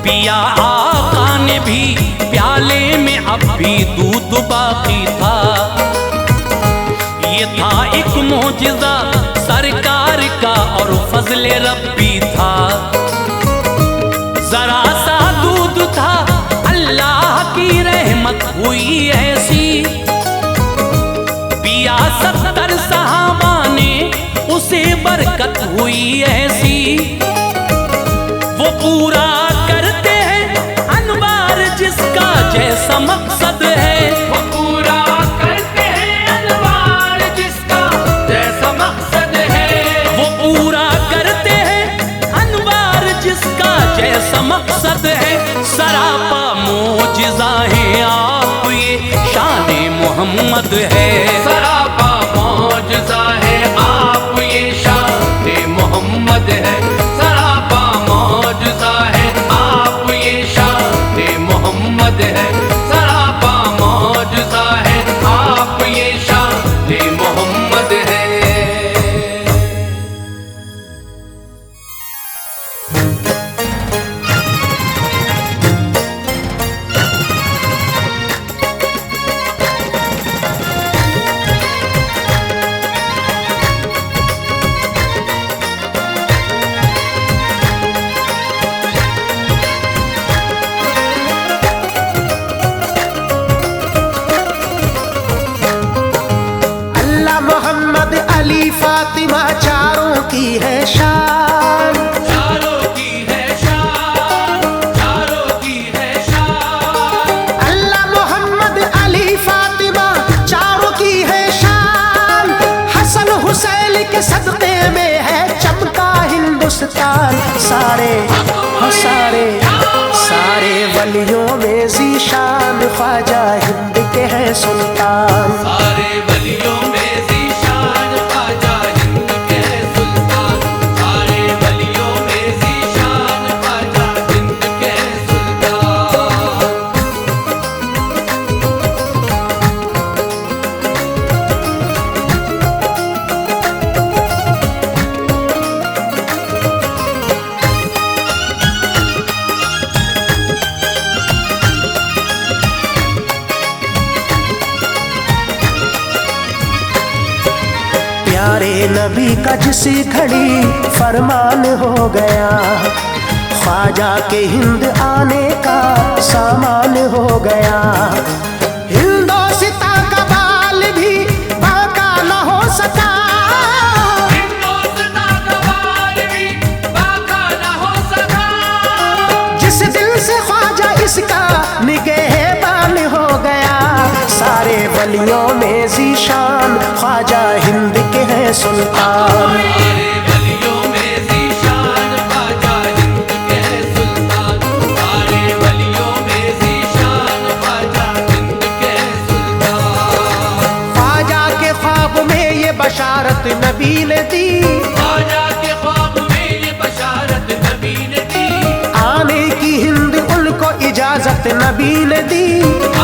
[SPEAKER 1] पिया आका ने भी प्याले में अब भी दूध बाकी था। ये था एक मोजिज़ा सरकार का और फजले रब्बी था। जरा सा दूध था अल्लाह की रहमत हुई ऐसी। पिया 70 सहाबा ने उसे बरकत हुई ऐसी। वो पूरा करते हैं अनवार जिसका जैसा मकसद है।
[SPEAKER 2] वो पूरा करते हैं अनवार जिसका जैसा मकसद है।
[SPEAKER 1] वो पूरा करते हैं अनवार जिसका जैसा मकसद है। सरापा मोजिज़ा है आप ये शान मोहम्मद है।
[SPEAKER 2] सरापा मौजज़ा है आप ये शान मोहम्मद है। सरापा मौजज़ा है आप ये शान मोहम्मद है। सरापा मौजज़ा है आप ये शान मोहम्मद है।
[SPEAKER 3] अल्लाह मोहम्मद अली फातिमा चारों की है शान।
[SPEAKER 2] चारों की है शान, चारों की है शान।
[SPEAKER 3] अल्लाह मोहम्मद अली फातिमा चारों की है शान। हसन हुसैन के सदक़े में है चमका हिंदुस्तान। सारे सारे सारे वलियों में ज़ीशान ख्वाजा हिंद के हैं सुल्तान।
[SPEAKER 2] सारे वलियों में ज़ीशान ख्वाजा हिंद के सुल्तान। सारे वलियों में ज़ीशान ख्वाजा हिंद के सुल्तान।
[SPEAKER 3] प्यारे नबी का जिस घड़ी फरमान हो गया। ख्वाजा के हिंद आने का सामान हो गया। हिंदोस्तां का बाल भी बाका न हो सका।
[SPEAKER 2] हिंदुस्तां का बाल भी बाका न हो सका।
[SPEAKER 3] जिस दिल से ख्वाजा इसका निगहबान हो गया। सारे वलियों में ज़ीशान ख्वाजा हिंद के हैं सुल्तान।
[SPEAKER 2] सारे वलियों में ज़ीशान ख्वाजा हिंद के सुल्तान। सारे वलियों में ज़ीशान ख्वाजा हिंद के सुल्तान।
[SPEAKER 3] ख्वाजा के ख्वाब में ये बशारत नबी ने दी।
[SPEAKER 2] ख्वाजा के ख्वाब में ये बशारत नबी ने दी।
[SPEAKER 3] आने की हिंद उनको इजाजत नबी ने दी।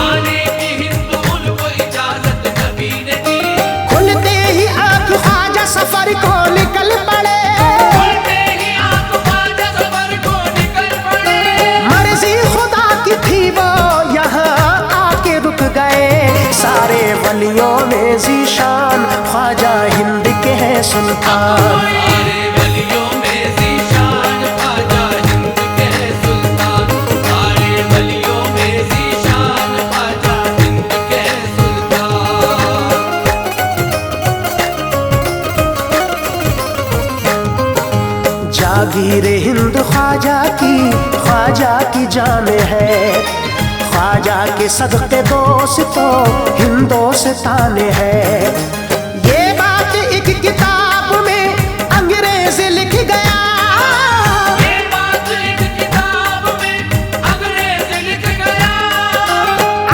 [SPEAKER 2] आने की हिंद उनको इजाजत नबी ने दी।
[SPEAKER 3] खुलते ही आंख ख्वाजा सफर को निकल पड़े।
[SPEAKER 2] खुलते ही आंख ख्वाजा सफर को निकल पड़े।
[SPEAKER 3] मर्जी खुदा की थी वो यहाँ आके रुक गए। सारे वलियों में ज़ीशान ख्वाजा हिंद के हैं सुल्तान।
[SPEAKER 2] सारे वलियों में ज़ीशान ख्वाजा हिंद के सुल्तान। सारे वलियों में ज़ीशान ख्वाजा हिंद के सुल्तान।
[SPEAKER 3] जागीर हिंद ख्वाजा की जान है। ख्वाजा के सदके दोस्तों हिंदुस्तान है। ये बात एक किताब में अंग्रेज लिख गया,
[SPEAKER 2] ये बात एक किताब में अंग्रेज लिख गया।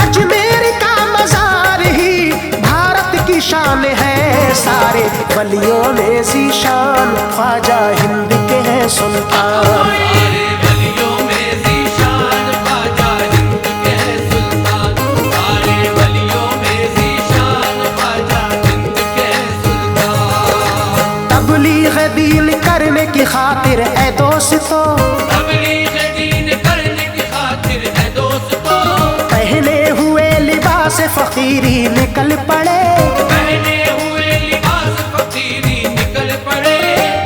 [SPEAKER 3] अजमेर का मजार ही भारत की शान है। सारे वलियों में ज़ीशान ख्वाजा हिंद के हैं सुल्तान।
[SPEAKER 2] सारे वलियों में ज़ीशान ख्वाजा हिंद के हैं सुल्तान। सारे वलियों में ज़ीशान ख्वाजा हिंद के हैं सुल्तान।
[SPEAKER 3] तबलीग दीन करने की खातिर ऐ दोस्तों,
[SPEAKER 2] तबलीग दीन करने की खातिर है दोस्तों,
[SPEAKER 3] पहने हुए लिबास फकीरी निकल पड़े।
[SPEAKER 2] पहने हुए लिबास फकीरी निकल पड़े।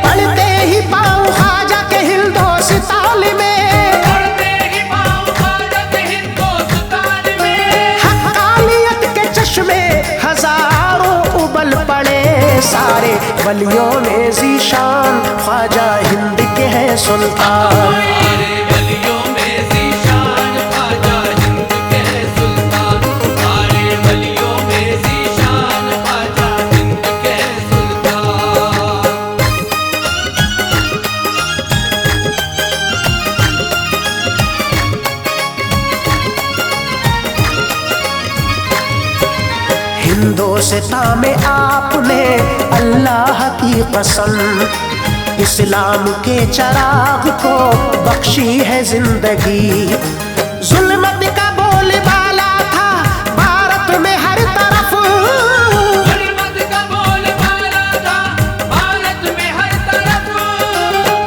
[SPEAKER 3] पढ़ते ही पाँव ख्वाजा के हिंदुस्तान में,
[SPEAKER 2] पढ़ते ही पाँव ख्वाजा के हिंदुस्तान में।
[SPEAKER 3] हक़ानियत के चश्मे हजारों उबल पड़े। सारे वलियों में ज़ीशान ख्वाजा हिंद के हैं सुल्तान।
[SPEAKER 2] सारे वलियों में ज़ीशान ख्वाजा हिंद के हैं सुल्तान। सारे वलियों में ज़ीशान ख्वाजा हिंद के हैं सुल्तान।
[SPEAKER 3] हिंदुस्तान में आपने अल्लाह की कसम इस्लाम के चराग को बख्शी है जिंदगी। जुल्मत का बोलबाला था भारत में हर तरफ,
[SPEAKER 2] गुलमत का बोलबाला था भारत में हर तरफ।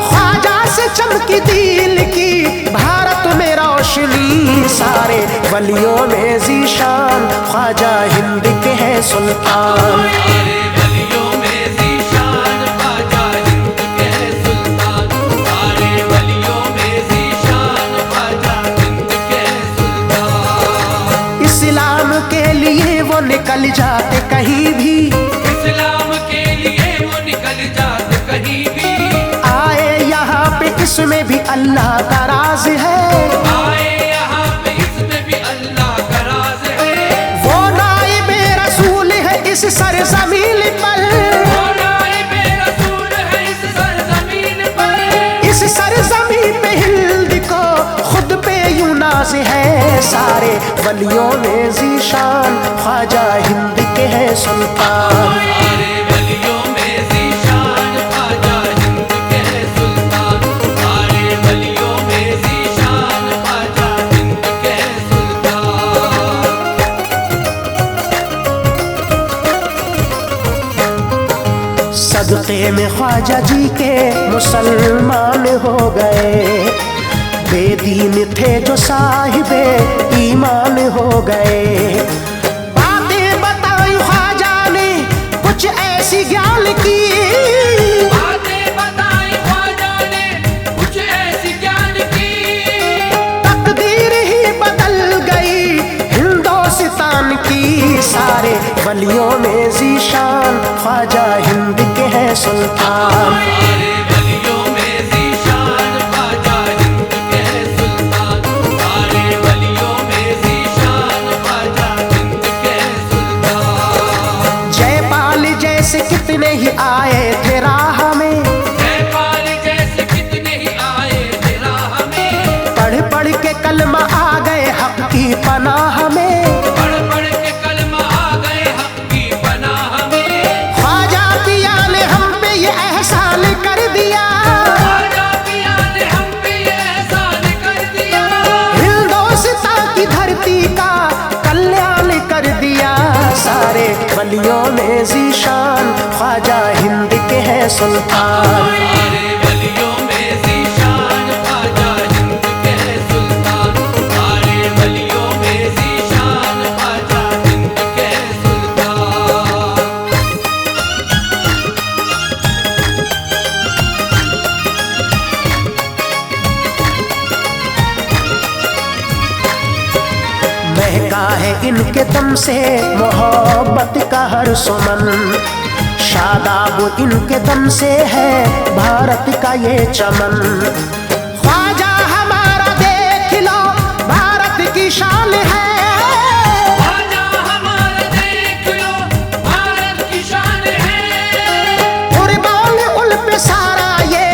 [SPEAKER 3] ख्वाजा से चमकी दिल की भारत में रोशनी। सारे वलियों में ज़ीशान ख्वाजा हिंद के हैं सुल्तान।
[SPEAKER 2] सारे वलियों में ज़ीशान ख्वाजा हिंद के हैं सुल्तान। सारे वलियों में ज़ीशान ख्वाजा हिंद के हैं सुल्तान।
[SPEAKER 3] इस्लाम के लिए वो निकल जाते कहीं भी,
[SPEAKER 2] इस्लाम के लिए वो निकल जाते कहीं भी।
[SPEAKER 3] आए यहाँ पे इसमें भी अल्लाह का राज है।
[SPEAKER 2] आए यहाँ पे इसमें भी अल्लाह का राज है।
[SPEAKER 3] वो नाइबे रसूल है इस सरज़मीन पर,
[SPEAKER 2] वो नाइबे रसूल है इस सरज़मीन पर।
[SPEAKER 3] इस सरज़मीन पे हिंद को खुद पे यूं नाज है। सारे वलियों में ज़ीशान ख्वाजा हिंद के हैं सुल्तान।
[SPEAKER 2] सारे वलियों में ज़ीशान ख्वाजा हिंद के हैं सुल्तान। सारे वलियों में ज़ीशान ख्वाजा हिंद के हैं सुल्तान।
[SPEAKER 3] सदक़े में ख्वाजा जी के मुसलमान हो गए। बेदीन थे जो साहिबे ईमान हो गए। बातें बताई ख्वाजा ने कुछ ऐसी ज्ञान की,
[SPEAKER 2] बातें बताई ख्वाजा ने कुछ ऐसी ज्ञान की।
[SPEAKER 3] तकदीर ही बदल गई हिंदुस्तान की। सारे वलियों में ज़ीशान ख्वाजा हिंद के हैं सुल्तान।
[SPEAKER 2] सारे वलियों में ज़ीशान ख्वाजा हिंद के हैं सुल्तान। सारे वलियों में ज़ीशान ख्वाजा हिंद के हैं सुल्तान।
[SPEAKER 3] जयपाल जैसे कितने ही आए थे राह में,
[SPEAKER 2] जयपाल जैसे कितने ही आए थे राह में।
[SPEAKER 3] पढ़ पढ़ के कलमा आ गए हक की पनाह में।
[SPEAKER 2] पढ़ पढ़ के कलमा आ गए हक की पनाह में।
[SPEAKER 3] ख्वाजा पिया ने हम पे ये एहसान कर दिया,
[SPEAKER 2] ख्वाजा पिया ने हम पे ये एहसान कर दिया।
[SPEAKER 3] हिंदुस्तान की धरती का कल्याण कर दिया। सारे वलियों में ज़ीशान ख्वाजा हिंद के हैं सुल्तान।
[SPEAKER 2] सारे वलियों में ज़ीशान ख्वाजा हिंद के हैं सुल्तान। सारे वलियों में ज़ीशान ख्वाजा हिंद के हैं सुल्तान। महका है इनके दम से मोहब्बत का हर सुमन।
[SPEAKER 3] शादाब इनके दम से है भारत का ये चमन। ख्वाजा हमारा देख लो भारत की शान है,
[SPEAKER 2] ख्वाजा हमारा देख लो भारत की शान है।
[SPEAKER 3] कुर्बान उल पे सारा ये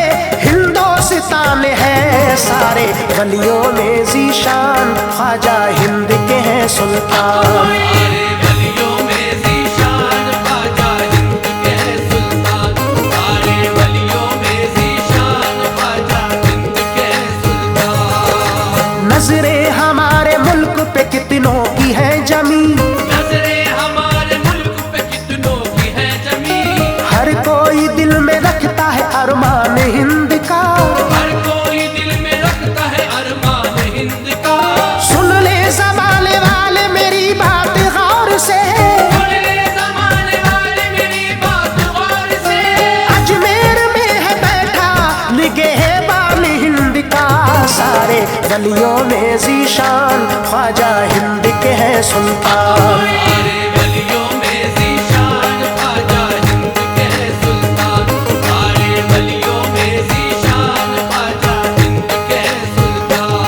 [SPEAKER 3] हिंदुस्तान है, सारे वलियों में ज़ीशान ख्वाजा हिंद के हैं सुल्तान।
[SPEAKER 2] सारे वलियों में ज़ीशान ख्वाजा हिंद के हैं सुल्तान। सारे वलियों में ज़ीशान ख्वाजा हिंद के हैं सुल्तान।
[SPEAKER 3] नजरे हमारे मुल्क पे कितनों की है जमी,
[SPEAKER 2] नजरे हमारे मुल्क पे कितनों की है जमी।
[SPEAKER 3] हर कोई दिल में रखता है अरमान हिंद का,
[SPEAKER 2] हर कोई दिल में रखता है अरमान हिंद का।
[SPEAKER 3] सुन ले ज़माने वाले मेरी बात गौर से,
[SPEAKER 2] सुन ले ज़माने वाले मेरी बात गौर से।
[SPEAKER 3] अजमेर में है बैठा निगहबान हिंद का, सारे वलियों में ज़ीशान ख्वाजा हिंद के हैं सुल्तान।
[SPEAKER 2] सारे वलियों में ज़ीशान ख्वाजा हिंद के हैं सुल्तान। सारे वलियों में ज़ीशान ख्वाजा हिंद के हैं सुल्तान।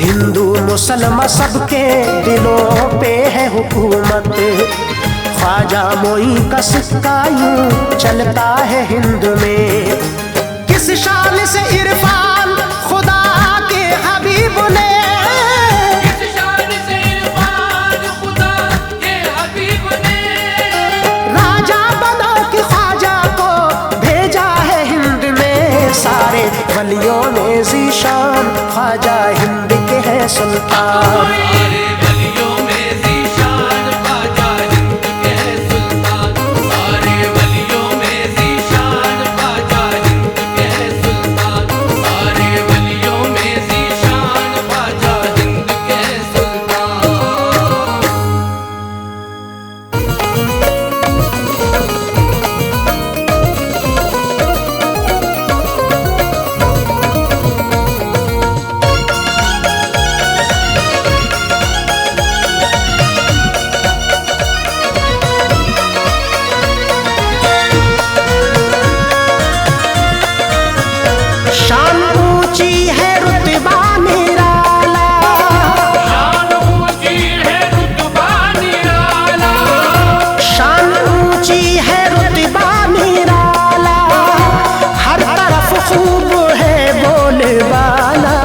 [SPEAKER 3] हिंदू मुसलमान सबके दिलों पे है हुकूमत, ख्वाजा मोई का सिक्का यूं चलता है हिंद में। किस शान से इरफान खुदा के हबीब ने,
[SPEAKER 2] किस शान से इरफान खुदा के हबीब ने।
[SPEAKER 3] राजा बना के ख्वाजा को भेजा है हिंद में, सारे वलियों में ज़ीशान ख्वाजा हिंद के हैं सुल्तान।
[SPEAKER 2] सारे वलियों में ज़ीशान ख्वाजा हिंद के हैं सुल्तान। सारे वलियों में ज़ीशान ख्वाजा हिंद के हैं सुल्तान। सारे वलियों में ज़ीशान ख्वाजा हिंद के हैं सुल्तान।
[SPEAKER 3] शान ऊंची है रुतबा निराला,
[SPEAKER 2] शान ऊंची है रुतबा निराला।
[SPEAKER 3] शान ऊंची है रुतबा निराला, हर तरफ खूब है बोलबाला,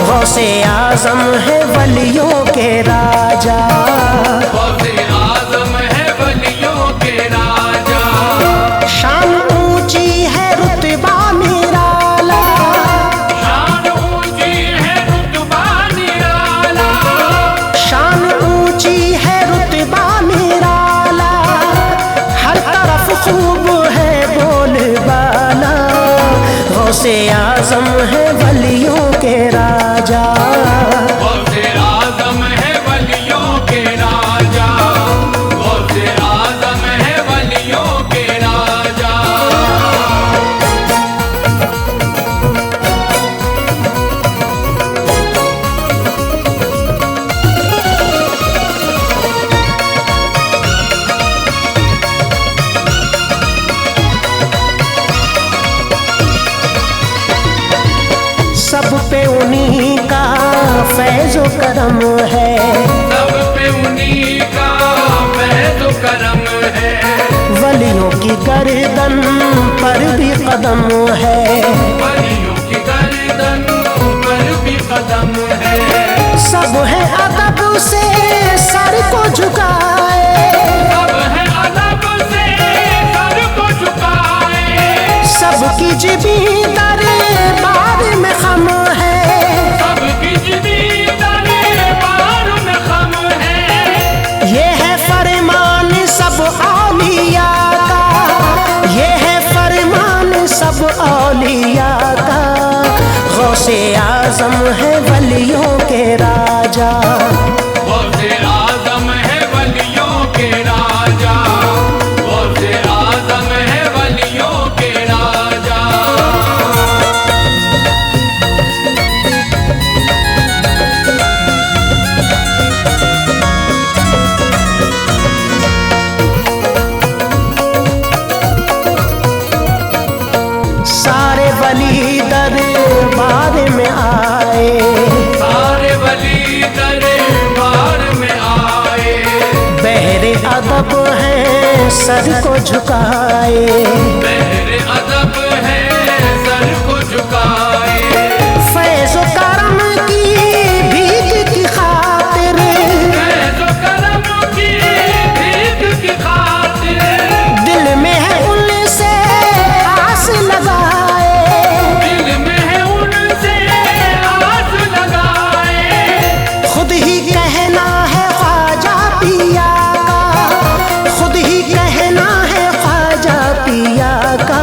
[SPEAKER 3] गौसे आजम है वलियों के राजा।
[SPEAKER 2] गौसे आज़म है वलियों के राजा।
[SPEAKER 3] शान ऊंची है रुतबा निराला,
[SPEAKER 2] शान ऊंची है रुतबा निराला।
[SPEAKER 3] शान ऊंची है रुतबा निराला, हर तरफ खूब है बोलबाला, गौसे आजम है वलियों के राजा।
[SPEAKER 2] गौसे आज़म है वलियों के राजा। गौसे आज़म है वलियों के राजा।
[SPEAKER 3] सब पे उन्हीं का फैज़ो करम है,
[SPEAKER 2] सब पे उन्हीं का फैज़ करम है।
[SPEAKER 3] वलियों की गर्दन पर भी कदम है,
[SPEAKER 2] वलियों की गर्दन पर भी कदम है।
[SPEAKER 3] सब है अदब से सर को झुकाए,
[SPEAKER 2] सब है अदब से सर को झुकाए।
[SPEAKER 3] सबकी जिबी दरबार में खम है,
[SPEAKER 2] सबकी जिदी दरबार में खम है।
[SPEAKER 3] ये है फरमान सब औलिया का, ये है फरमान सब औलिया का, गौसे आजम है वलियों के राजा।
[SPEAKER 2] गौसे आज़म है वलियों के राजा। गौसे आज़म है वलियों के राजा।
[SPEAKER 3] सर को झुकाए,
[SPEAKER 2] बहरे अदब है सर को झुकाए,
[SPEAKER 3] फैज़ व करम की भीख की खातिर,
[SPEAKER 2] फैज़ व करम की भीख की खातिर,
[SPEAKER 3] दिल में है उनसे आस लगाए,
[SPEAKER 2] दिल में है उनसे आस लगाए,
[SPEAKER 3] खुद ही कहना है ख्वाजा पिया का, खुद ही कहना है ख्वाजा पिया का,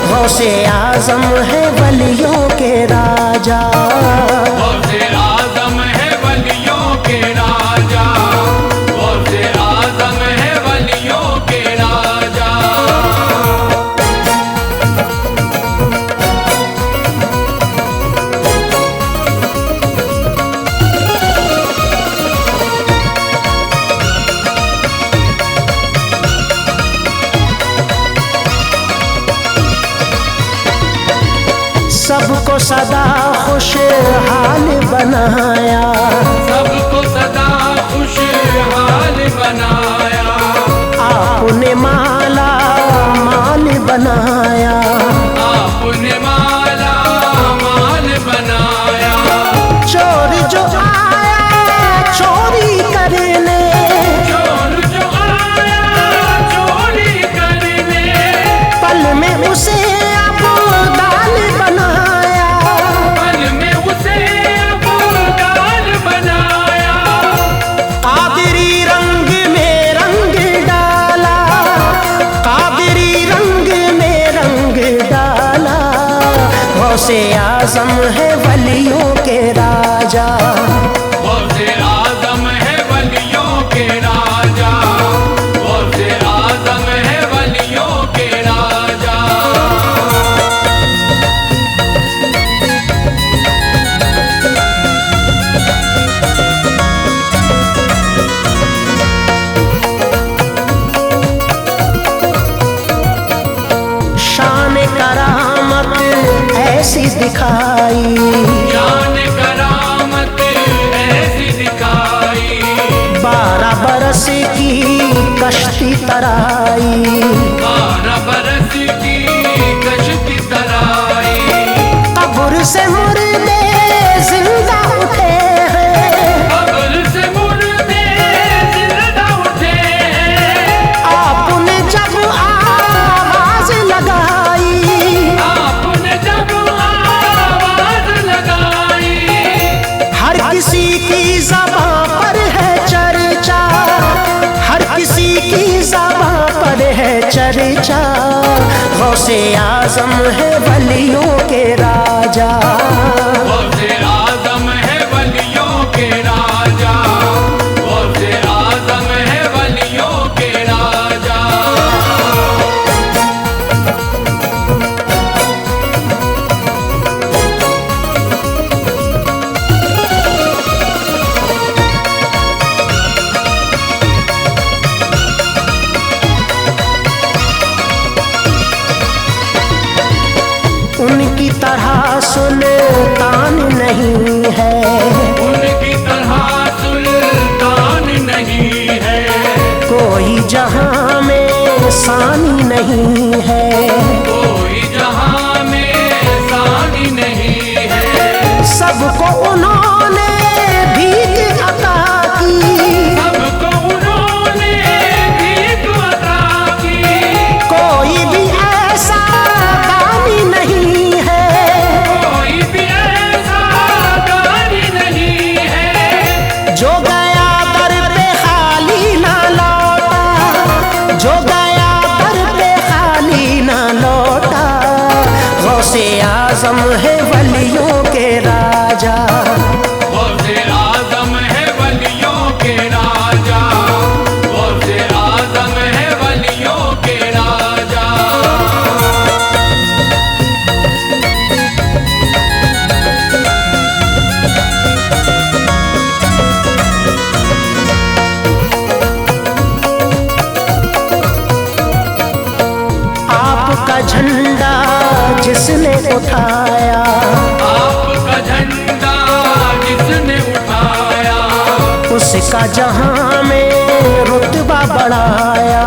[SPEAKER 3] गौसे आजम है वलियों के राजा,
[SPEAKER 2] गौसे आज़म है वलियों के राजा, गौसे आज़म है वलियों के राजा।
[SPEAKER 3] सबको सदा खुशहाल बनाया,
[SPEAKER 2] सबको सदा खुशहाल बनाया,
[SPEAKER 3] आपने माला माल बनाया,
[SPEAKER 2] आपने माला माल बनाया,
[SPEAKER 3] चोर जो आया चोरी करने,
[SPEAKER 2] चोर जो आया चोरी करने,
[SPEAKER 3] पल में उसे अबदाल बनाया,
[SPEAKER 2] पल में उसे अबदाल बनाया,
[SPEAKER 3] कादरी रंग में रंग डाला, कादरी रंग में रंग डाला, गौसे आजम है वलियों के राजा,
[SPEAKER 2] गौसे आज़म है वलियों के राजा, गौसे आज़म है वलियों के राजा।
[SPEAKER 3] शान करामत ऐसी दिखाई,
[SPEAKER 2] शान करामत ऐसी दिखाई,
[SPEAKER 3] 12 बरस की कश्ती तराई,
[SPEAKER 2] 12 बरस की कश्ती तराई,
[SPEAKER 3] कब्र से मुर्दे जिंदा उठे हैं,
[SPEAKER 2] कब्र से मुर्दे जिंदा उठे हैं,
[SPEAKER 3] आपने जब आवाज लगाई,
[SPEAKER 2] आपने जब आवाज लगाई,
[SPEAKER 3] हर किसी की ज़बां पर है चर्चा, हर किसी की ज़बां पर है चर्चा, गौसे आजम है वलियों के राजा,
[SPEAKER 2] गौसे आज़म है वलियों के राजा, गौसे आज़म है वलियों के राजा।
[SPEAKER 3] उनकी तरह सुल्तान नहीं है,
[SPEAKER 2] उनकी तरह सुल्तान नहीं है,
[SPEAKER 3] कोई जहां में सानी नहीं है,
[SPEAKER 2] कोई जहां में सानी नहीं है,
[SPEAKER 3] सबको उन्होंने भीख अता की,
[SPEAKER 2] सबको उन्होंने भीख अता की,
[SPEAKER 3] कोई भी ऐसा दानी नहीं है,
[SPEAKER 2] कोई भी ऐसा दानी नहीं है,
[SPEAKER 3] जो गया दर पे खाली ना लौटा, जो गया दर पे खाली ना लौटा, गौसे आजम है वलियों के राजा,
[SPEAKER 2] गौसे आज़म है वलियों के राजा, गौसे आज़म है वलियों के राजा।
[SPEAKER 3] आपका झंडा जिसने उठाया,
[SPEAKER 2] आपका झंडा जिसने उठाया,
[SPEAKER 3] उसका जहां में रुतबा बढ़ाया,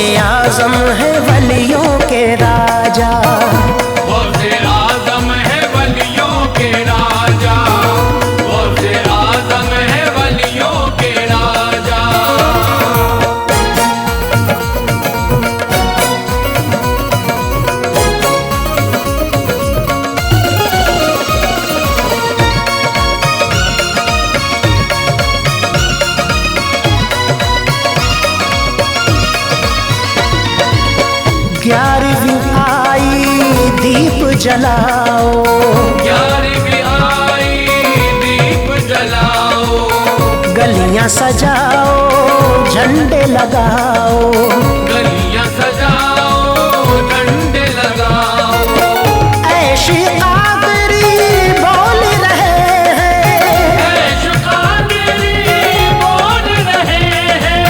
[SPEAKER 3] गौसे आजम है वलियों के राजा।
[SPEAKER 2] गौसे आजम है वलियों के राजा, गौसे आजम है वलियों के राजा।
[SPEAKER 3] ग्यारहवीं आई दीप जलाओ,
[SPEAKER 2] 11वीं आई दीप जलाओ,
[SPEAKER 3] गलियां सजाओ झंडे लगाओ,
[SPEAKER 2] गलियां सजाओ झंडे लगाओ।
[SPEAKER 3] ऐशी कादरी बोल रहे हैं,
[SPEAKER 2] ऐश कादरी बोल रहे हैं,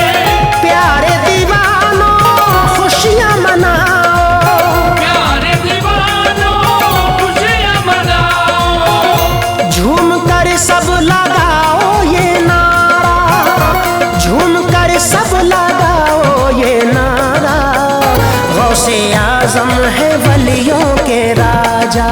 [SPEAKER 3] प्यारे दीवानों खुशियां मनाओ,
[SPEAKER 2] प्यारे दीवानों खुशियां मनाओ।
[SPEAKER 3] झूम कर सब लगाओ ये नारा, झूम कर सब लगाओ ये नारा। गौसे आजम है वलियों के राजा।